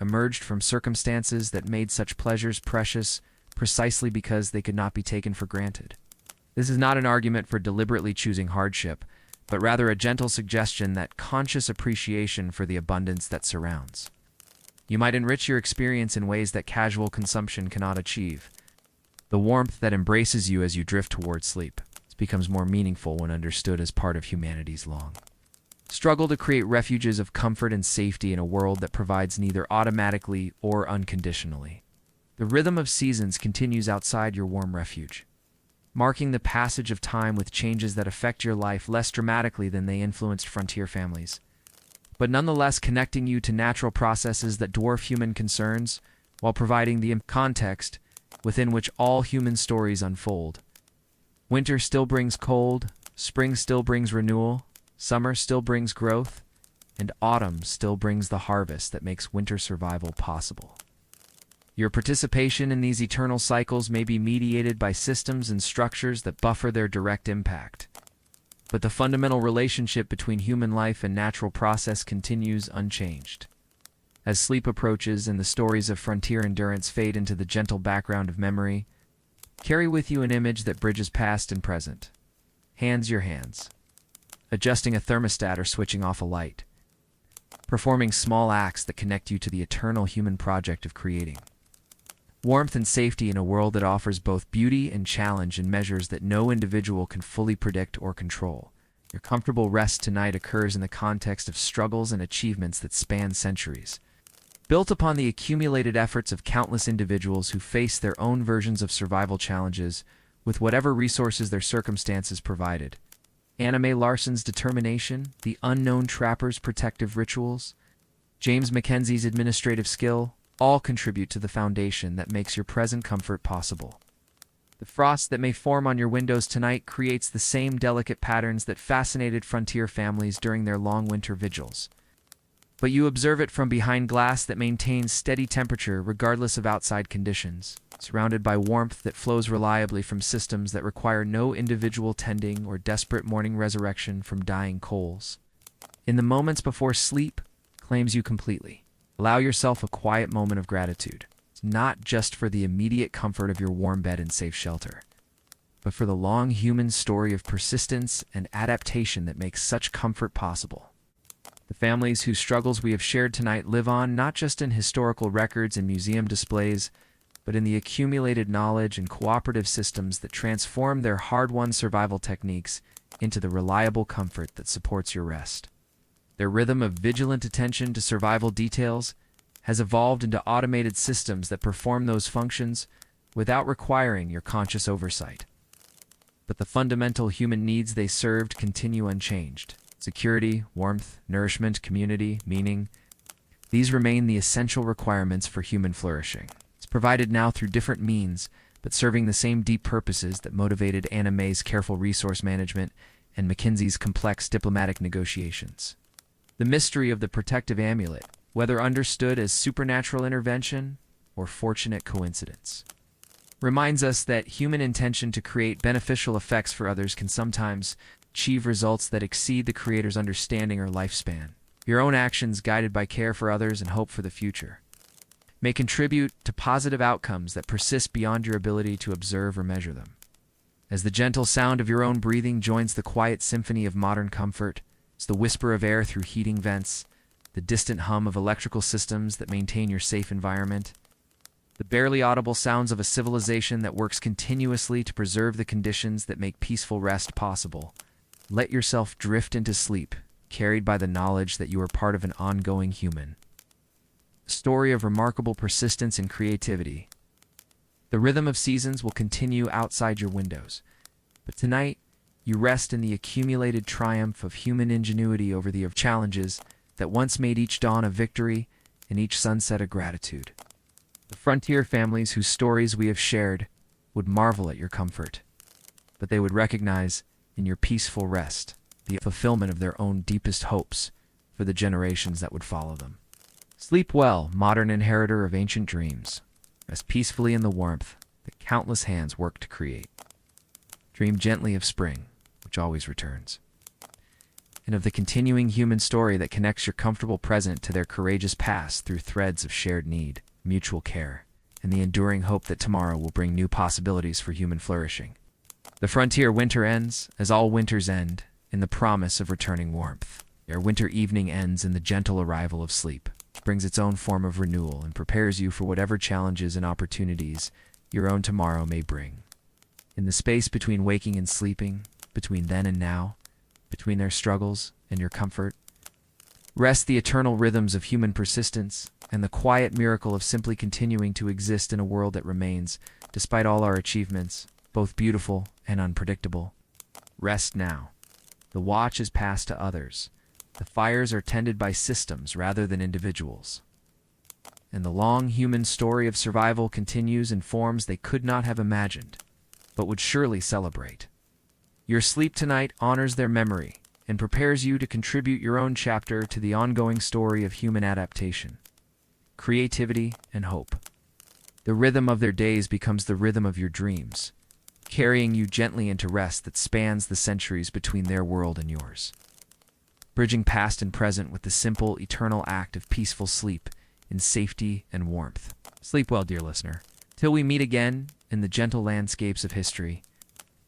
emerged from circumstances that made such pleasures precious precisely because they could not be taken for granted. This is not an argument for deliberately choosing hardship, but rather a gentle suggestion that conscious appreciation for the abundance that surrounds. You might enrich your experience in ways that casual consumption cannot achieve. The warmth that embraces you as you drift toward sleep becomes more meaningful when understood as part of humanity's long struggle to create refuges of comfort and safety in a world that provides neither automatically or unconditionally. The rhythm of seasons continues outside your warm refuge, marking the passage of time with changes that affect your life less dramatically than they influenced frontier families, but nonetheless connecting you to natural processes that dwarf human concerns while providing the context within which all human stories unfold. Winter still brings cold, spring still brings renewal, summer still brings growth, and autumn still brings the harvest that makes winter survival possible. Your participation in these eternal cycles may be mediated by systems and structures that buffer their direct impact, but the fundamental relationship between human life and natural process continues unchanged. As sleep approaches and the stories of frontier endurance fade into the gentle background of memory, carry with you an image that bridges past and present. Hands your hands, adjusting a thermostat or switching off a light, performing small acts that connect you to the eternal human project of creating warmth and safety in a world that offers both beauty and challenge in measures that no individual can fully predict or control. Your comfortable rest tonight occurs in the context of struggles and achievements that span centuries, built upon the accumulated efforts of countless individuals who face their own versions of survival challenges with whatever resources their circumstances provided. May Larson's determination, the unknown trapper's protective rituals, James McKenzie's administrative skill, all contribute to the foundation that makes your present comfort possible. The frost that may form on your windows tonight creates the same delicate patterns that fascinated frontier families during their long winter vigils. But you observe it from behind glass that maintains steady temperature regardless of outside conditions, surrounded by warmth that flows reliably from systems that require no individual tending or desperate morning resurrection from dying coals. In the moments before sleep claims you completely, allow yourself a quiet moment of gratitude, not just for the immediate comfort of your warm bed and safe shelter, but for the long human story of persistence and adaptation that makes such comfort possible. The families whose struggles we have shared tonight live on not just in historical records and museum displays, but in the accumulated knowledge and cooperative systems that transform their hard-won survival techniques into the reliable comfort that supports your rest. Their rhythm of vigilant attention to survival details has evolved into automated systems that perform those functions without requiring your conscious oversight. But the fundamental human needs they served continue unchanged. Security, warmth, nourishment, community, meaning. These remain the essential requirements for human flourishing. It's provided now through different means, but serving the same deep purposes that motivated Anna May's careful resource management and McKenzie's complex diplomatic negotiations. The mystery of the protective amulet, whether understood as supernatural intervention or fortunate coincidence, reminds us that human intention to create beneficial effects for others can sometimes achieve results that exceed the Creator's understanding or lifespan. Your own actions, guided by care for others and hope for the future, may contribute to positive outcomes that persist beyond your ability to observe or measure them. As the gentle sound of your own breathing joins the quiet symphony of modern comfort, as the whisper of air through heating vents, the distant hum of electrical systems that maintain your safe environment, the barely audible sounds of a civilization that works continuously to preserve the conditions that make peaceful rest possible, let yourself drift into sleep, carried by the knowledge that you are part of an ongoing human story of remarkable persistence and creativity. The rhythm of seasons will continue outside your windows, but tonight you rest in the accumulated triumph of human ingenuity over the challenges that once made each dawn a victory and each sunset a gratitude. The frontier families whose stories we have shared would marvel at your comfort, but they would recognize in your peaceful rest the fulfillment of their own deepest hopes for the generations that would follow them. Sleep well, modern inheritor of ancient dreams. Rest peacefully in the warmth that countless hands work to create. Dream gently of spring, which always returns, and of the continuing human story that connects your comfortable present to their courageous past through threads of shared need, mutual care, and the enduring hope that tomorrow will bring new possibilities for human flourishing. The frontier winter ends, as all winters end, in the promise of returning warmth. Your winter evening ends in the gentle arrival of sleep, which brings its own form of renewal and prepares you for whatever challenges and opportunities your own tomorrow may bring. In the space between waking and sleeping, between then and now, between their struggles and your comfort, rest the eternal rhythms of human persistence and the quiet miracle of simply continuing to exist in a world that remains, despite all our achievements, both beautiful and unpredictable. Rest now. The watch is passed to others. The fires are tended by systems rather than individuals. And the long human story of survival continues in forms they could not have imagined, but would surely celebrate. Your sleep tonight honors their memory and prepares you to contribute your own chapter to the ongoing story of human adaptation, creativity, and hope. The rhythm of their days becomes the rhythm of your dreams, carrying you gently into rest that spans the centuries between their world and yours, bridging past and present with the simple, eternal act of peaceful sleep in safety and warmth. Sleep well, dear listener. Till we meet again in the gentle landscapes of history,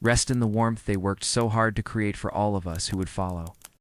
rest in the warmth they worked so hard to create for all of us who would follow.